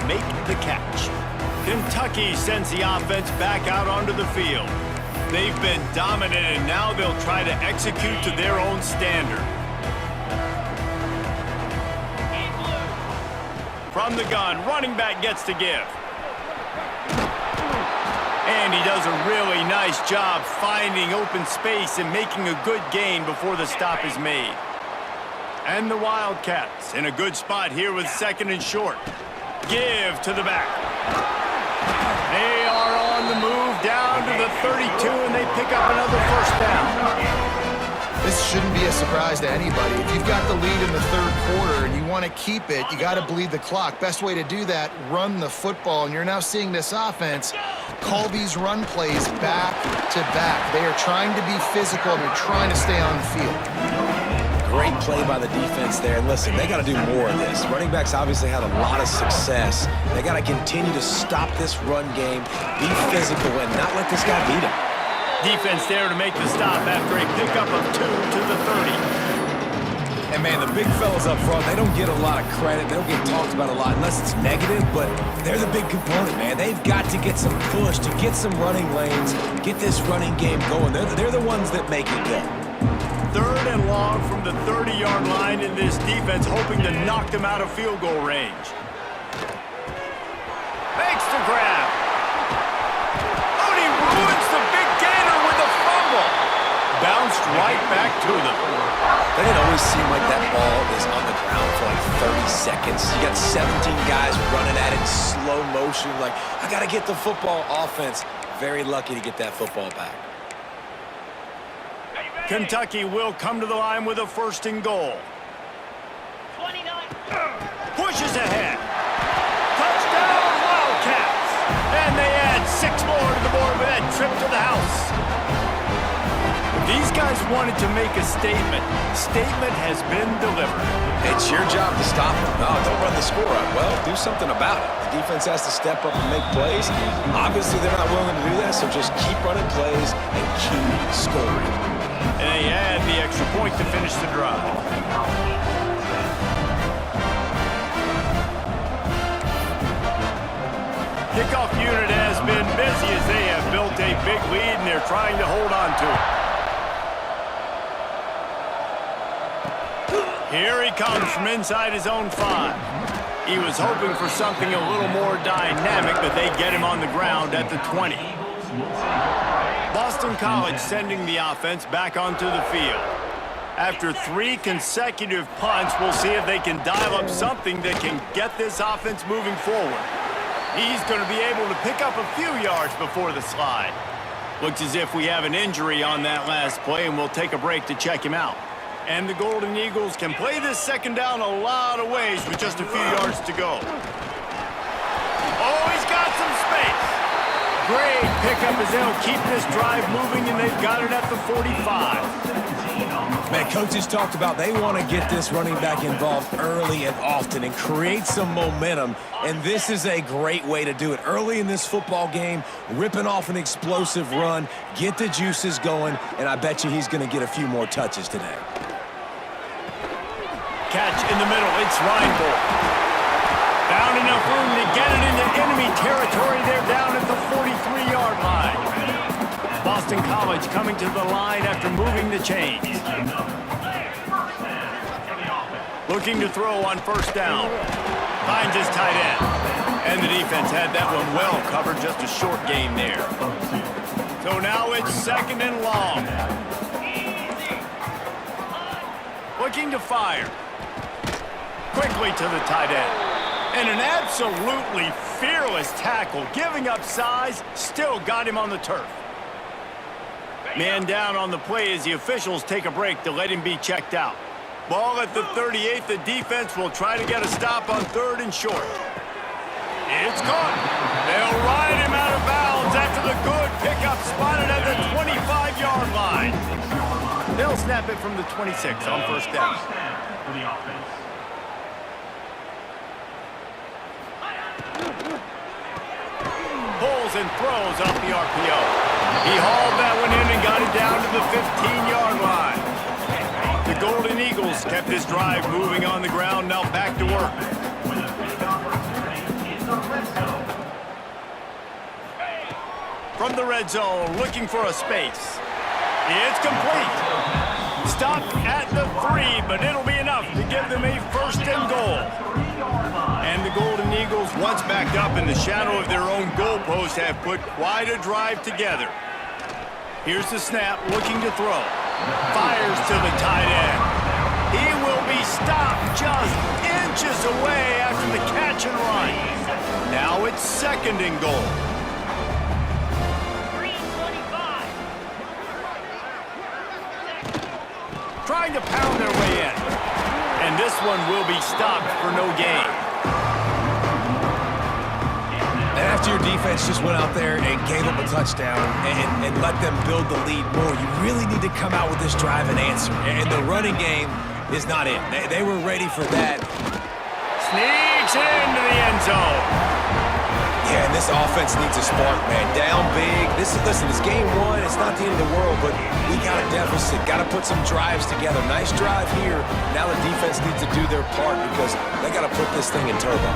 Make the catch. Kentucky sends the offense back out onto the field. They've been dominant, and now they'll try to execute to their own standard. From the gun, running back gets to give. And he does a really nice job finding open space and making a good gain before the stop is made. And the Wildcats in a good spot here with 2nd and short. Give to the back. They are on the move down to the 32, and they pick up another 1st down. This shouldn't be a surprise to anybody. If you've got the lead in the 3rd quarter and you want to keep it, you got to bleed the clock. Best way to do that, run the football. And you're now seeing this offense call these run plays back to back. They are trying to be physical, and they're trying to stay on the field. Great play by the defense there. And listen, they got to do more of this. Running backs obviously had a lot of success. They got to continue to stop this run game, be physical, and not let this guy beat him. Defense there to make the stop after a pickup of 2 to the 30. And, man, the big fellas up front, they don't get a lot of credit. They don't get talked about a lot unless it's negative, but they're the big component, man. They've got to get some push, to get some running lanes, get this running game going. They're the ones that make it go. 3rd and long from the 30-yard line in this defense, hoping to knock them out of field goal range. Makes the grab. Oh, he ruins the big gainer with a fumble. Bounced right back to them. Doesn't it always seem like that ball is on the ground for like 30 seconds. You got 17 guys running at it in slow motion. Like, I got to get the football. Offense, very lucky to get that football back. Kentucky will come to the line with a 1st and goal. 29. Pushes ahead. Touchdown, Wildcats. And they add 6 more to the board with that trip to the house. These guys wanted to make a statement. Statement has been delivered. It's your job to stop them. No, don't run the score up. Well, do something about it. The defense has to step up and make plays. Obviously, they're not willing to do that, so just keep running plays and keep scoring. And they add the extra point to finish the drive. Kickoff unit has been busy as they have built a big lead and they're trying to hold on to it. Here he comes from inside his own 5. He was hoping for something a little more dynamic, but they get him on the ground at the 20. Boston College sending the offense back onto the field. After 3 consecutive punts, we'll see if they can dial up something that can get this offense moving forward. He's going to be able to pick up a few yards before the slide. Looks as if we have an injury on that last play, and we'll take a break to check him out. And the Golden Eagles can play this 2nd down a lot of ways with just a few yards to go. Oh, he's got some space. Great pickup as they'll keep this drive moving, and they've got it at the 45. Man, coaches talked about they want to get this running back involved early and often and create some momentum, and this is a great way to do it. Early in this football game, ripping off an explosive run, get the juices going, and I bet you he's going to get a few more touches today. Catch in the middle, it's Reinbold. Found enough room to get it into enemy territory. They're down at the 43-yard line. Boston College coming to the line after moving the chains. Looking to throw on 1st down. Finds his tight end. And the defense had that one well covered, just a short gain there. So now it's 2nd and long. Looking to fire. Quickly to the tight end. And an absolutely fearless tackle, giving up size, still got him on the turf. Man down on the play as the officials take a break to let him be checked out. Ball at the 38. The defense will try to get a stop on 3rd and short. It's caught. They'll ride him out of bounds after the good pickup spotted at the 25-yard line. They'll snap it from the 26 on 1st down. Pulls and throws off the RPO. He hauled that one in and got it down to the 15-yard line. The Golden Eagles kept this drive moving on the ground, now back to work. From the red zone, looking for a space. It's complete. Stopped at the 3, but it'll be enough to give them a 1st and goal. And the Golden Eagles, once backed up in the shadow of their own goalpost, have put quite a drive together. Here's the snap, looking to throw. Fires to the tight end. He will be stopped just inches away after the catch and run. Now it's 2nd and goal. 3:25. Trying to pound their way in. And this one will be stopped for no gain. And after your defense just went out there and gave them a touchdown and let them build the lead more, you really need to come out with this drive and answer. And the running game is not in. They were ready for that. Sneaks into the end zone. Yeah, and this offense needs a spark, man. Down big. Listen, it's game 1. It's not the end of the world, but we got a deficit. Got to put some drives together. Nice drive here. Now the defense needs to do their part because they got to put this thing in turbo.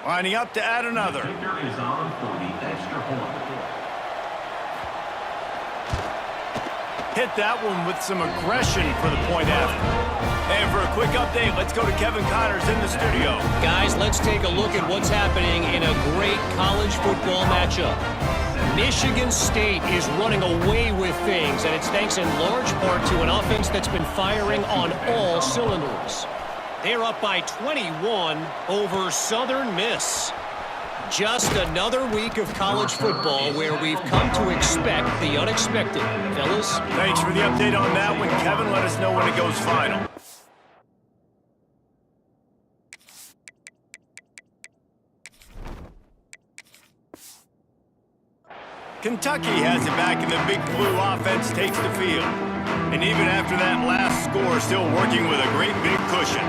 Lining up to add another. Is on for the extra point. Hit that one with some aggression for the point after. And for a quick update, let's go to Kevin Connors in the studio. Guys, let's take a look at what's happening in a great college football matchup. Michigan State is running away with things, and it's thanks in large part to an offense that's been firing on all cylinders. They're up by 21 over Southern Miss. Just another week of college football where we've come to expect the unexpected. Fellas? Thanks for the update on that one, Kevin. Let us know when it goes final. Kentucky has it back, and the Big Blue offense takes the field. And even after that last score, still working with a great big cushion.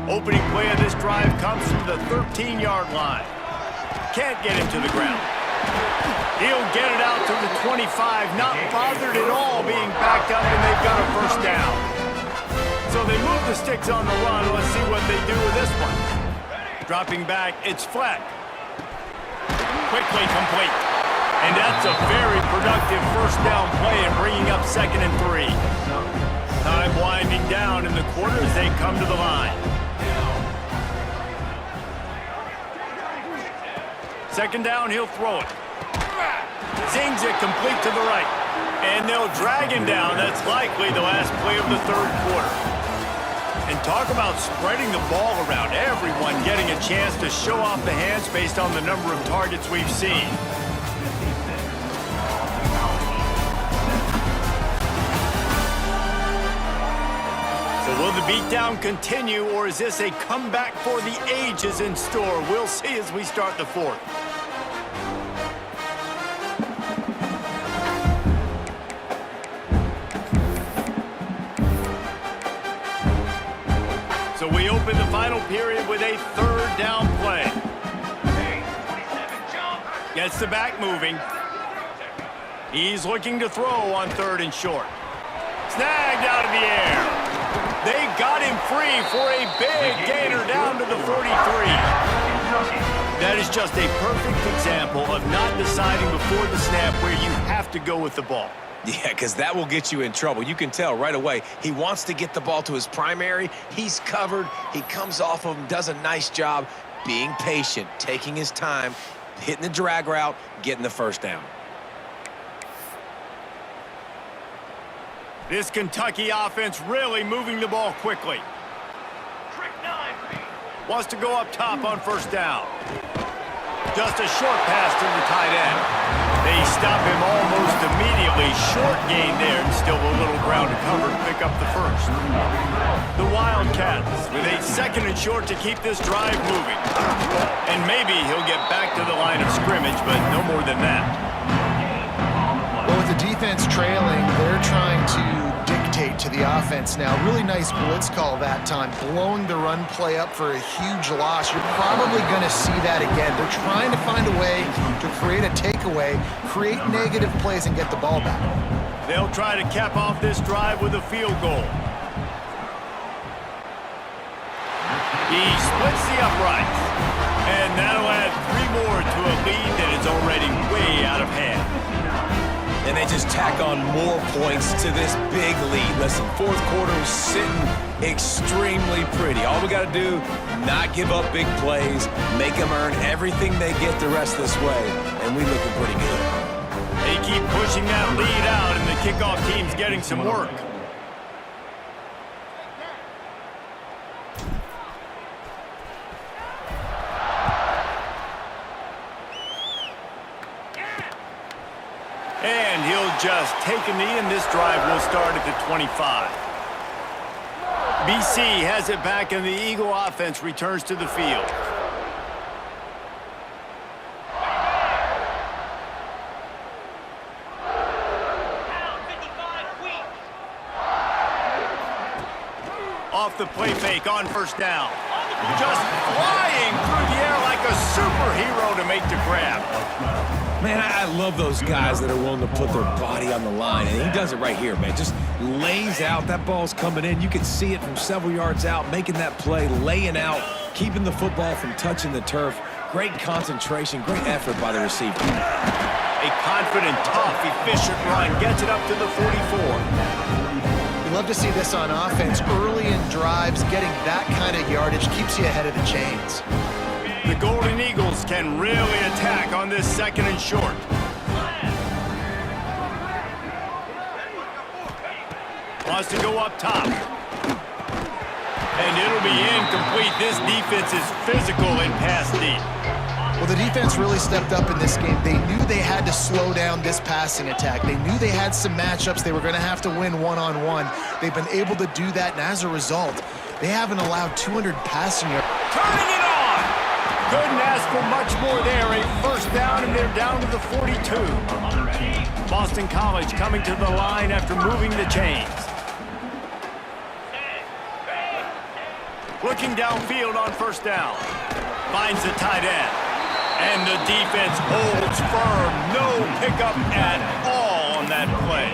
Opening play of this drive comes from the 13-yard line. Can't get him to the ground. He'll get it out to the 25, not bothered at all being backed up, and they've got a first down. So they move the sticks on the run. Let's see what they do with this one. Dropping back, it's Fleck. Quickly complete. And that's a very productive first down play and bringing up 2nd and 3. Time winding down in the quarter as they come to the line. Second down, he'll throw it. Zings it complete to the right. And they'll drag him down. That's likely the last play of the third quarter. And talk about spreading the ball around. Everyone getting a chance to show off the hands based on the number of targets we've seen. So will the beatdown continue, or is this a comeback for the ages in store? We'll see as we start the fourth. So we open the final period with a third down play. Gets the back moving. He's looking to throw on 3rd and short. Snagged out of the air. They got him free for a big gainer down to the 43. That is just a perfect example of not deciding before the snap where you have to go with the ball. Yeah, because that will get you in trouble. You can tell right away. He wants to get the ball to his primary. He's covered. He comes off of him, does a nice job being patient, taking his time, hitting the drag route, getting the first down. This Kentucky offense really moving the ball quickly. Tre9MB. Wants to go up top on first down. Just a short pass to the tight end. They stop him almost immediately. Short gain there, and still a little ground to cover to pick up the first. The Wildcats with a 2nd and short to keep this drive moving. And maybe he'll get back to the line of scrimmage, but no more than that. Well, with the defense trailing, they're trying to dictate to the offense now. Really nice blitz call that time, blowing the run play up for a huge loss. You're probably going to see that again. They're trying to find a way to create a takeaway, create negative plays, and get the ball back. They'll try to cap off this drive with a field goal. He splits the uprights, and that'll add 3 more to a lead that is already way out of hand. And they just tack on more points to this big lead. Listen, fourth quarter is sitting extremely pretty. All we got to do, not give up big plays, make them earn everything they get the rest of this way, and we looking pretty good. They keep pushing that lead out, and the kickoff team's getting some work. And he'll just take a knee, and this drive will start at the 25. BC has it back, and the Eagle offense returns to the field. Off the play fake on first down. Just flying through the air like a superhero to make the grab. Man, I love those guys that are willing to put their body on the line, and he does it right here, man. Just lays out. That ball's coming in. You can see it from several yards out, making that play, laying out, keeping the football from touching the turf. Great concentration, great effort by the receiver. A confident, tough, efficient run gets it up to the 44. You love to see this on offense. Early in drives, getting that kind of yardage keeps you ahead of the chains. The Golden Eagles can really attack on this second and short. Wants to go up top. And it'll be incomplete. This defense is physical in pass deep. Well, the defense really stepped up in this game. They knew they had to slow down this passing attack. They knew they had some matchups they were going to have to win one-on-one. They've been able to do that, and as a result, they haven't allowed 200 passing yards. Turning it on! Couldn't ask for much more there. A first down, and they're down to the 42. Boston College coming to the line after moving the chains. Looking downfield on first down. Finds the tight end. And the defense holds firm. No pickup at all on that play.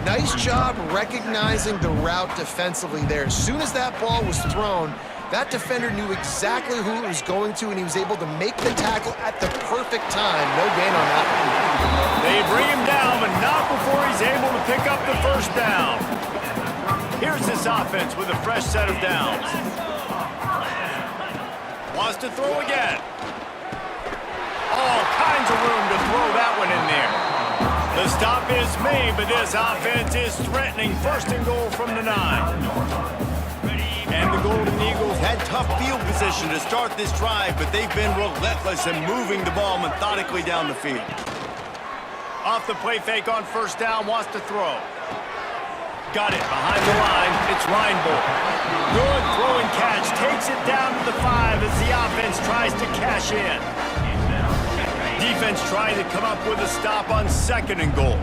Nice job recognizing the route defensively there. As soon as that ball was thrown, that defender knew exactly who it was going to, and he was able to make the tackle at the perfect time. No gain on that one. They bring him down, but not before he's able to pick up the first down. Here's this offense with a fresh set of downs. Wants to throw again. All kinds of room to throw that one in there. The stop is made, but this offense is threatening first and goal from the 9. And the Golden Eagles had tough field position to start this drive, but they've been relentless in moving the ball methodically down the field. Off the play fake on first down, wants to throw. Got it behind the line. It's Reinbold. Good throw and catch. Takes it down to the 5 as the offense tries to cash in. Defense trying to come up with a stop on second and goal.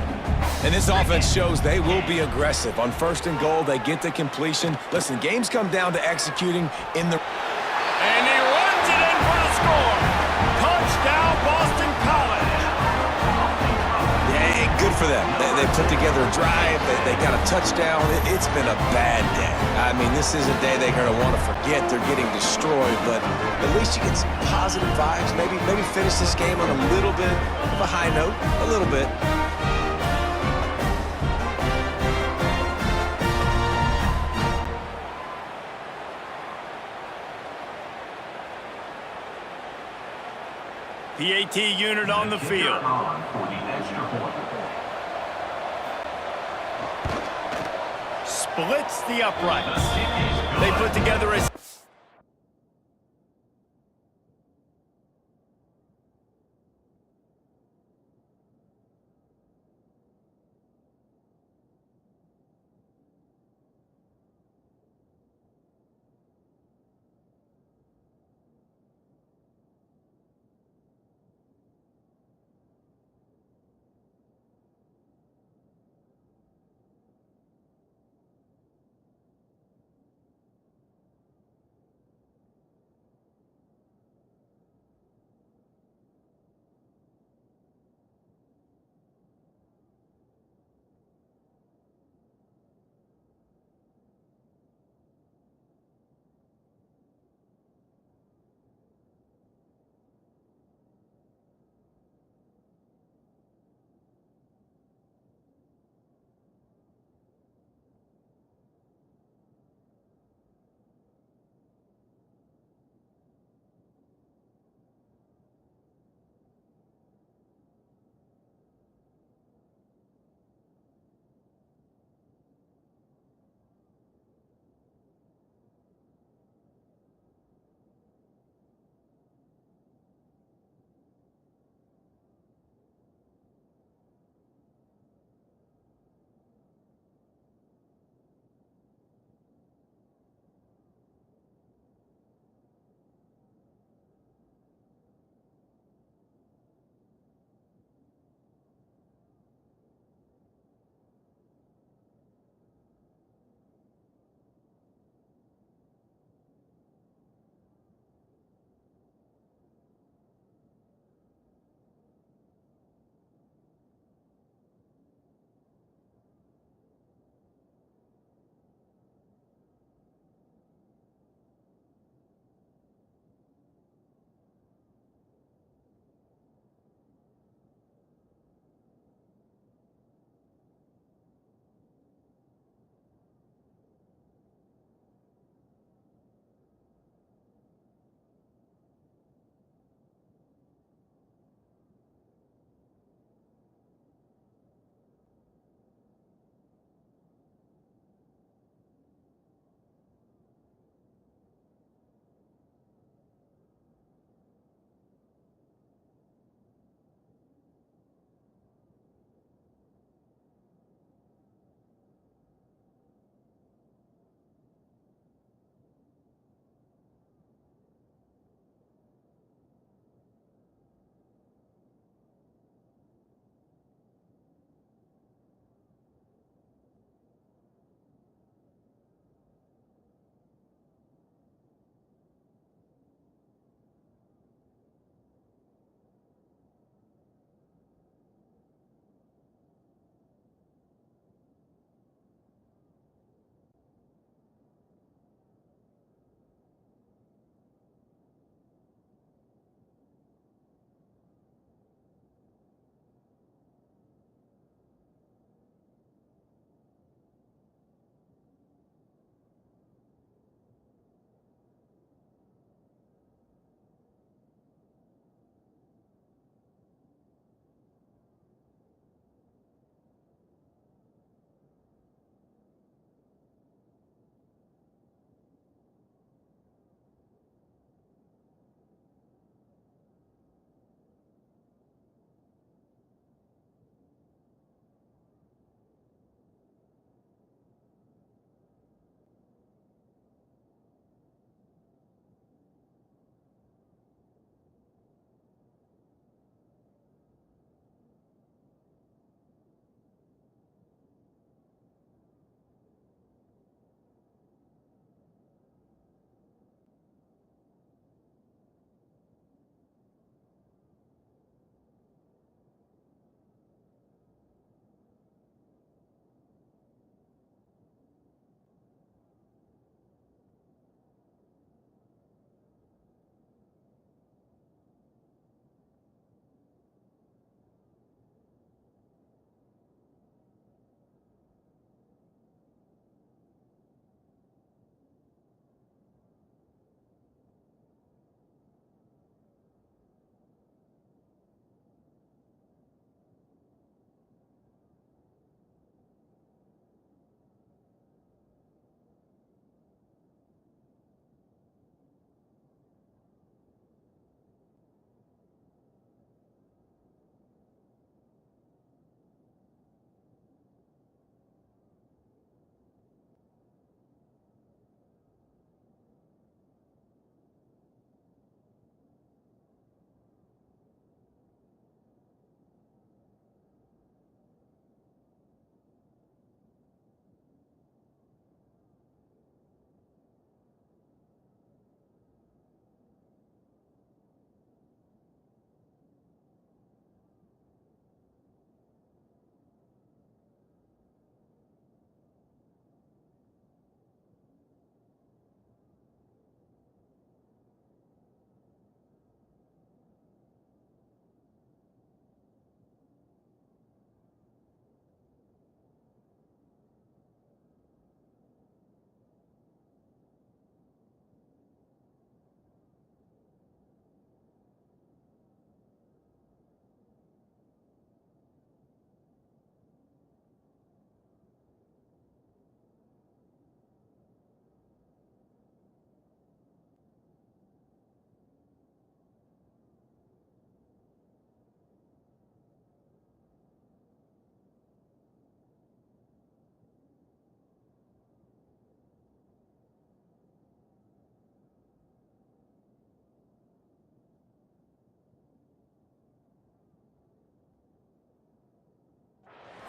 And this offense shows they will be aggressive. On first and goal, they get the completion. Listen, games come down to executing in the... And he runs it in for the score. Touchdown, Boston College. Yeah, good for them. They put together a drive. They got a touchdown. It's been a bad day. I mean, this is a day they're going to want to forget. They're getting destroyed, but at least you get some positive vibes. Maybe finish this game on a little bit of a high note. A little bit. PAT unit on the field. Splits the uprights. They put together a...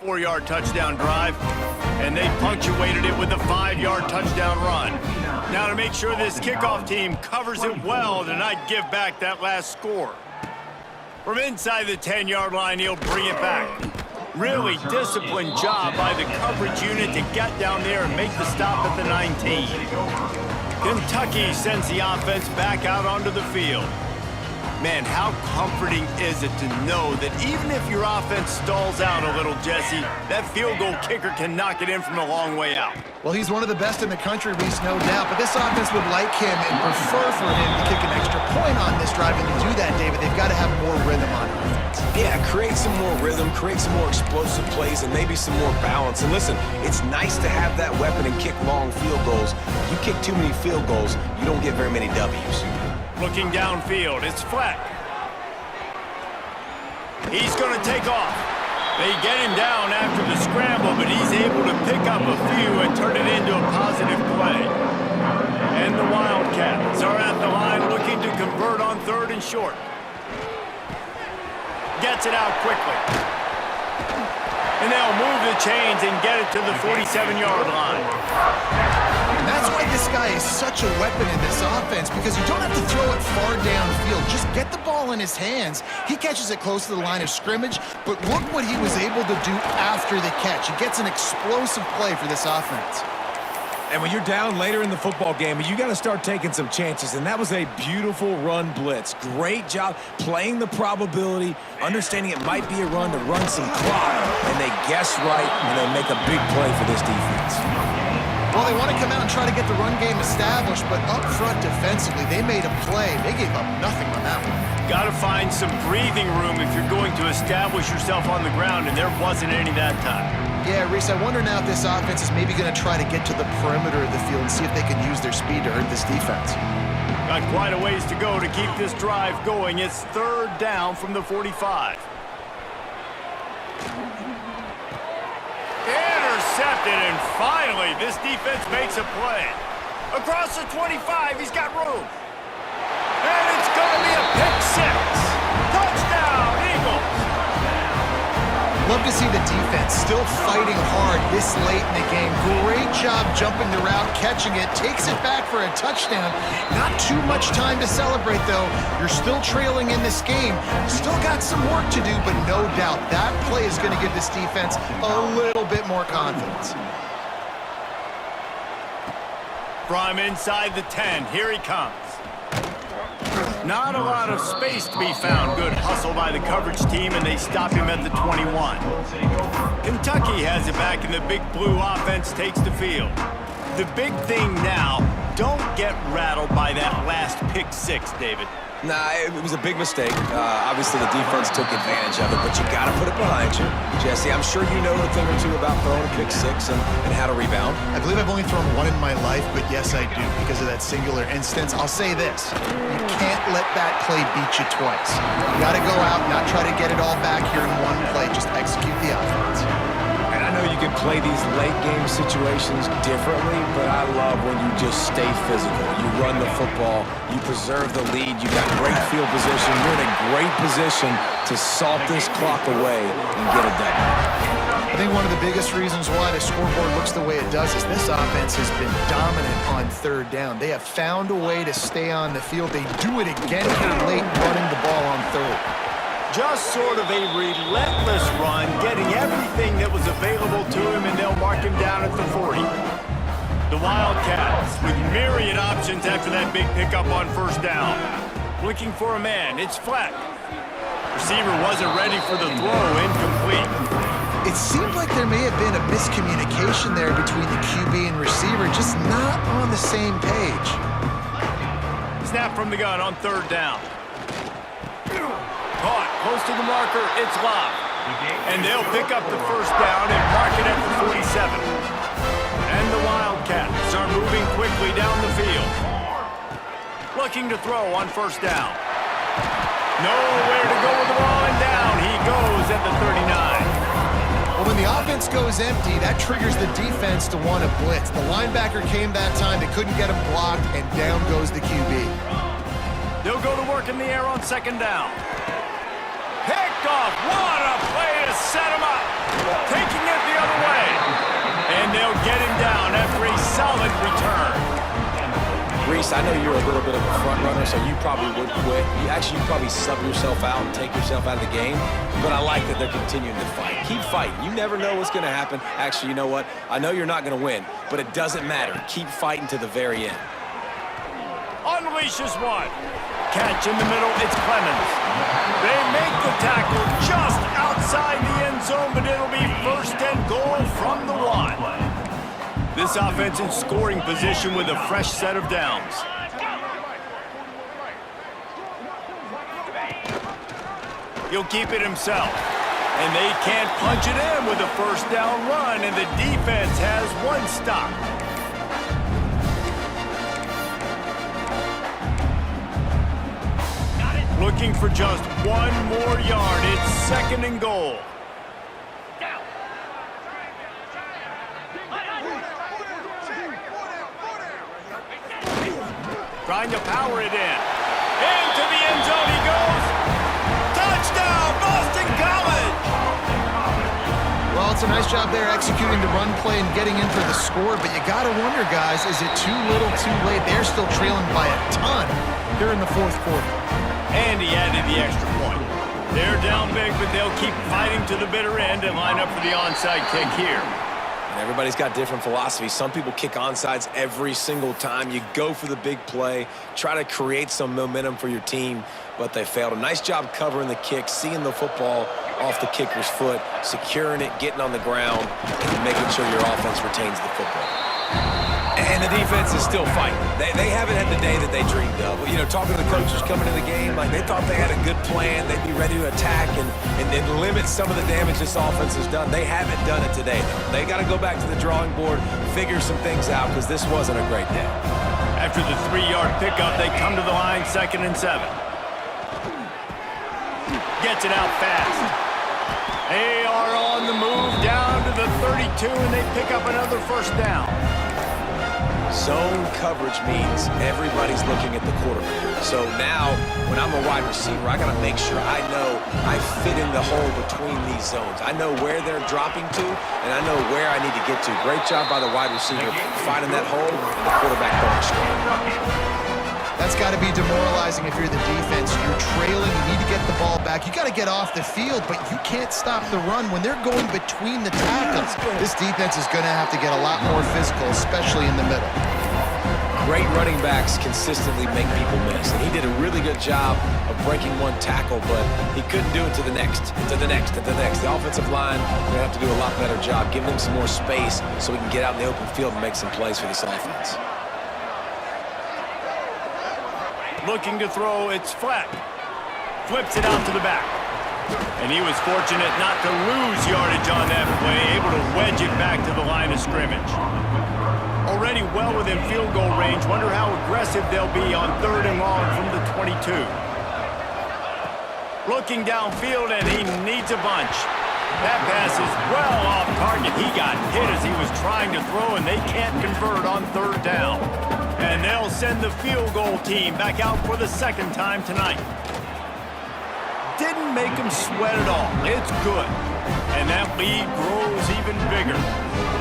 4-yard touchdown drive, and they punctuated it with a 5-yard touchdown run. Now to make sure this kickoff team covers it well to not give back that last score. From inside the 10-yard line, he'll bring it back. Really disciplined job by the coverage unit to get down there and make the stop at the 19. Kentucky sends the offense back out onto the field. Man, how comforting is it to know that even if your offense stalls out a little, Jesse, that field goal kicker can knock it in from a long way out. Well, he's one of the best in the country, Reese, no doubt. But this offense would like him and prefer for him to kick an extra point on this drive. And to do that, David, they've got to have more rhythm on offense. Yeah, create some more rhythm, create some more explosive plays, and maybe some more balance. And listen, it's nice to have that weapon and kick long field goals. You kick too many field goals, you don't get very many W's. Looking downfield, it's Fleck. He's going to take off. They get him down after the scramble, but he's able to pick up a few and turn it into a positive play. And the Wildcats are at the line looking to convert on 3rd and short. Gets it out quickly. And they'll move the chains and get it to the 47-yard line. And that's why this guy is such a weapon in this offense, because you don't have to throw it far downfield. Just get the ball in his hands. He catches it close to the line of scrimmage, but look what he was able to do after the catch. He gets an explosive play for this offense. And when you're down later in the football game, you got to start taking some chances, and that was a beautiful run blitz. Great job playing the probability, understanding it might be a run to run some clock, and they guess right, and they make a big play for this defense. Well, they want to come out and try to get the run game established, but up front defensively, they made a play. They gave up nothing on that one. Got to find some breathing room if you're going to establish yourself on the ground, and there wasn't any that time. Yeah, Reese, I wonder now if this offense is maybe going to try to get to the perimeter of the field and see if they can use their speed to hurt this defense. Got quite a ways to go to keep this drive going. It's 3rd down from the 45. Intercepted, and finally this defense makes a play. Across the 25, he's got room. And it's going to be a pick 6. Touchdown, Eagles! Love to see the defense still fighting hard this late in the game. Great job jumping the route, catching it, takes it back for a touchdown. Not too much time to celebrate, though. You're still trailing in this game. Still got some work to do, but no doubt that play is going to give this defense a little bit more confidence. From inside the 10, here he comes. Not a lot of space to be found. Good hustle by the coverage team, and they stop him at the 21. Kentucky has it back, and the big blue offense takes the field. The big thing now, don't get rattled by that last pick 6, David. Nah, it was a big mistake. Obviously, the defense took advantage of it, but you got to put it behind you. Jesse, I'm sure you know a thing or two about throwing a pick 6 and how to rebound. I believe I've only thrown one in my life, but yes, I do, because of that singular instance. I'll say this. You can't let that play beat you twice. You got to go out, not try to get it all back here in one play. Just execute the offense. And I know you can play these late-game situations differently, but I love when you just stay physical. You run the football, you preserve the lead, you got great field position, you're in a great position to salt this clock away and get it done. I think one of the biggest reasons why the scoreboard looks the way it does is this offense has been dominant on 3rd down. They have found a way to stay on the field. They do it again here late, running the ball on 3rd. Just sort of a relentless run, getting everything that was available to him, and they'll mark him down at the 40. The Wildcats with myriad options after that big pickup on 1st down. Looking for a man, it's Fleck. Receiver wasn't ready for the throw, incomplete. It seemed like there may have been a miscommunication there between the QB and receiver, just not on the same page. Snap from the gun on 3rd down. Caught close to the marker, it's locked. And they'll pick up the 1st down and mark it at the 47. And the Wildcats are moving quickly down the field. Looking to throw on 1st down. Nowhere to go with the ball, and down he goes at the 39. Well, when the offense goes empty, that triggers the defense to want to blitz. The linebacker came that time, they couldn't get him blocked, and down goes the QB. They'll go to work in the air on 2nd down. Picked off. What a play to set him up. Taking it the other way. And they'll get him down after a solid return. Reese, I know you're a little bit of a front runner, so you probably would quit. You probably sub yourself out and take yourself out of the game. But I like that they're continuing to fight. Keep fighting. You never know what's going to happen. Actually, you know what? I know you're not going to win, but it doesn't matter. Keep fighting to the very end. Unleashes one. Catch in the middle, it's Clemens. They make the tackle just outside the end zone, but it'll be first and goal from the 1. This offense in scoring position with a fresh set of downs. He'll keep it himself. And they can't punch it in with a first down run, and the defense has one stop. Looking for just one more yard. It's second and goal. Trying to power it in. Into the end zone he goes. Touchdown, Boston College! Well, it's a nice job there executing the run play and getting in for the score, but you got to wonder, guys, is it too little, too late? They're still trailing by a ton here in the fourth quarter. And he added the extra point. They're down big, but they'll keep fighting to the bitter end and line up for the onside kick here. And everybody's got different philosophies. Some people kick onsides every single time. You go for the big play, try to create some momentum for your team, but they failed. A nice job covering the kick, seeing the football off the kicker's foot, securing it, getting on the ground, and making sure your offense retains the football. And the defense is still fighting. They haven't had the day that they dreamed of. You know, talking to the coaches coming to the game, like they thought they had a good plan. They'd be ready to attack and limit some of the damage this offense has done. They haven't done it today, though. They got to go back to the drawing board, figure some things out, because this wasn't a great day. After the 3-yard pickup, they come to the line, 2nd and 7. Gets it out fast. They are on the move down to the 32, and they pick up another first down. Zone coverage means everybody's looking at the quarterback. So now, when I'm a wide receiver, I got to make sure I know I fit in the hole between these zones. I know where they're dropping to, and I know where I need to get to. Great job by the wide receiver finding that hole, and the quarterback going straight. That's got to be demoralizing if you're the defense. You're trailing, you need to get the ball back. You got to get off the field, but you can't stop the run when they're going between the tackles. This defense is going to have to get a lot more physical, especially in the middle. Great running backs consistently make people miss, and he did a really good job of breaking one tackle, but he couldn't do it to the next, to the next, to the next. The offensive line going to have to do a lot better job, giving him some more space so we can get out in the open field and make some plays for this offense. Looking to throw, it's flat. Flips it out to the back. And he was fortunate not to lose yardage on that play, able to wedge it back to the line of scrimmage. Already well within field goal range. Wonder how aggressive they'll be on 3rd and long from the 22. Looking downfield, and he needs a bunch. That pass is well off target. He got hit as he was trying to throw, and they can't convert on 3rd down. And they'll send the field goal team back out for the 2nd time tonight. Didn't make him sweat at all. It's good. And that lead grows even bigger.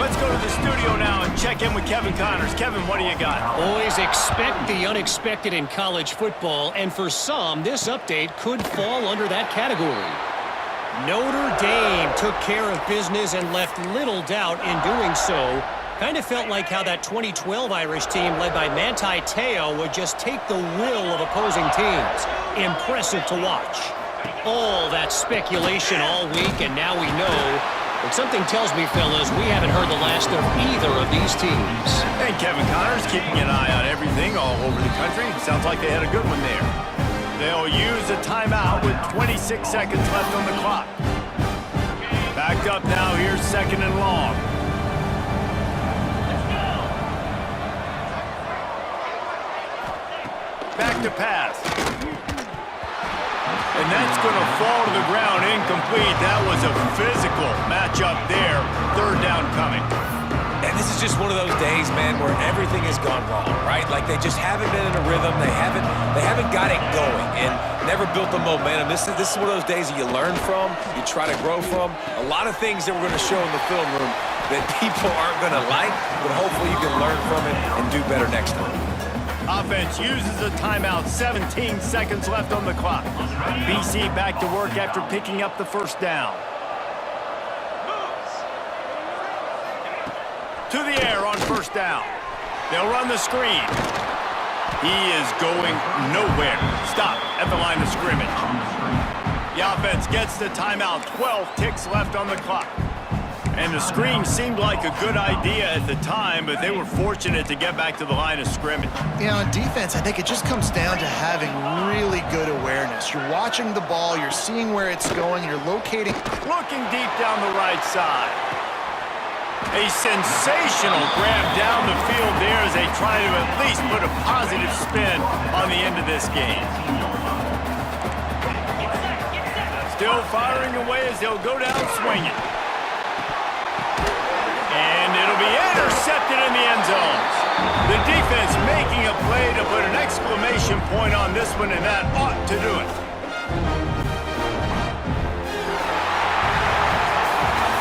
Let's go to the studio now and check in with Kevin Connors. Kevin, what do you got? Always expect the unexpected in college football, and for some, this update could fall under that category. Notre Dame took care of business and left little doubt in doing so. Kind of felt like how that 2012 Irish team led by Manti Te'o would just take the will of opposing teams. Impressive to watch. All that speculation all week, and now we know. But something tells me, fellas, we haven't heard the last of either of these teams. And Kevin Connors keeping an eye on everything all over the country. Sounds like they had a good one there. They'll use a timeout with 26 seconds left on the clock. Back up now. Here's 2nd and long. Back to pass. And that's going to fall to the ground incomplete. That was a physical matchup there. 3rd down coming. And This is just one of those days, man, where everything has gone wrong, right? Like they just haven't been in a rhythm. They haven't got it going and never built the momentum. This is one of those days that you learn from, you try to grow from. A lot of things that we're going to show in the film room that people aren't going to like, but hopefully you can learn from it and do better next time. Offense uses a timeout, 17 seconds left on the clock. BC back to work after picking up the first down. To the air on first down. They'll run the screen. He is going nowhere. Stop at the line of scrimmage. The offense gets the timeout, 12 ticks left on the clock. And the screen seemed like a good idea at the time, but they were fortunate to get back to the line of scrimmage. Yeah, on defense, I think it just comes down to having really good awareness. You're watching the ball, you're seeing where it's going, you're locating. Looking deep down the right side. A sensational grab down the field there as they try to at least put a positive spin on the end of this game. Still firing away as they'll go down swinging. And it'll be intercepted in the end zone. The defense making a play to put an exclamation point on this one, and that ought to do it.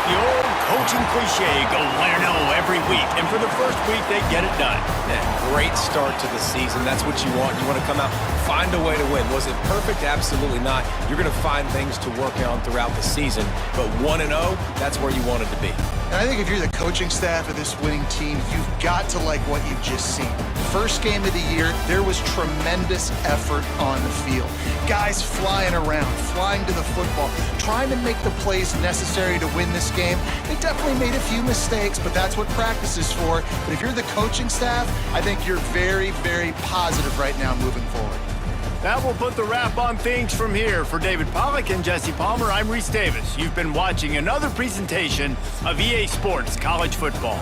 The old coaching cliche, go win or no every week. And for the first week, they get it done. Yeah, great start to the season. That's what you want. You want to come out, find a way to win. Was it perfect? Absolutely not. You're going to find things to work on throughout the season. But 1-0, that's where you want it to be. And I think if you're the coaching staff of this winning team, you've got to like what you've just seen. First game of the year, there was tremendous effort on the field. Guys flying around, flying to the football, trying to make the plays necessary to win this game. They definitely made a few mistakes, but that's what practice is for. But if you're the coaching staff, I think you're very, very positive right now moving forward. That will put the wrap on things from here. For David Pollack and Jesse Palmer, I'm Reese Davis. You've been watching another presentation of EA Sports College Football.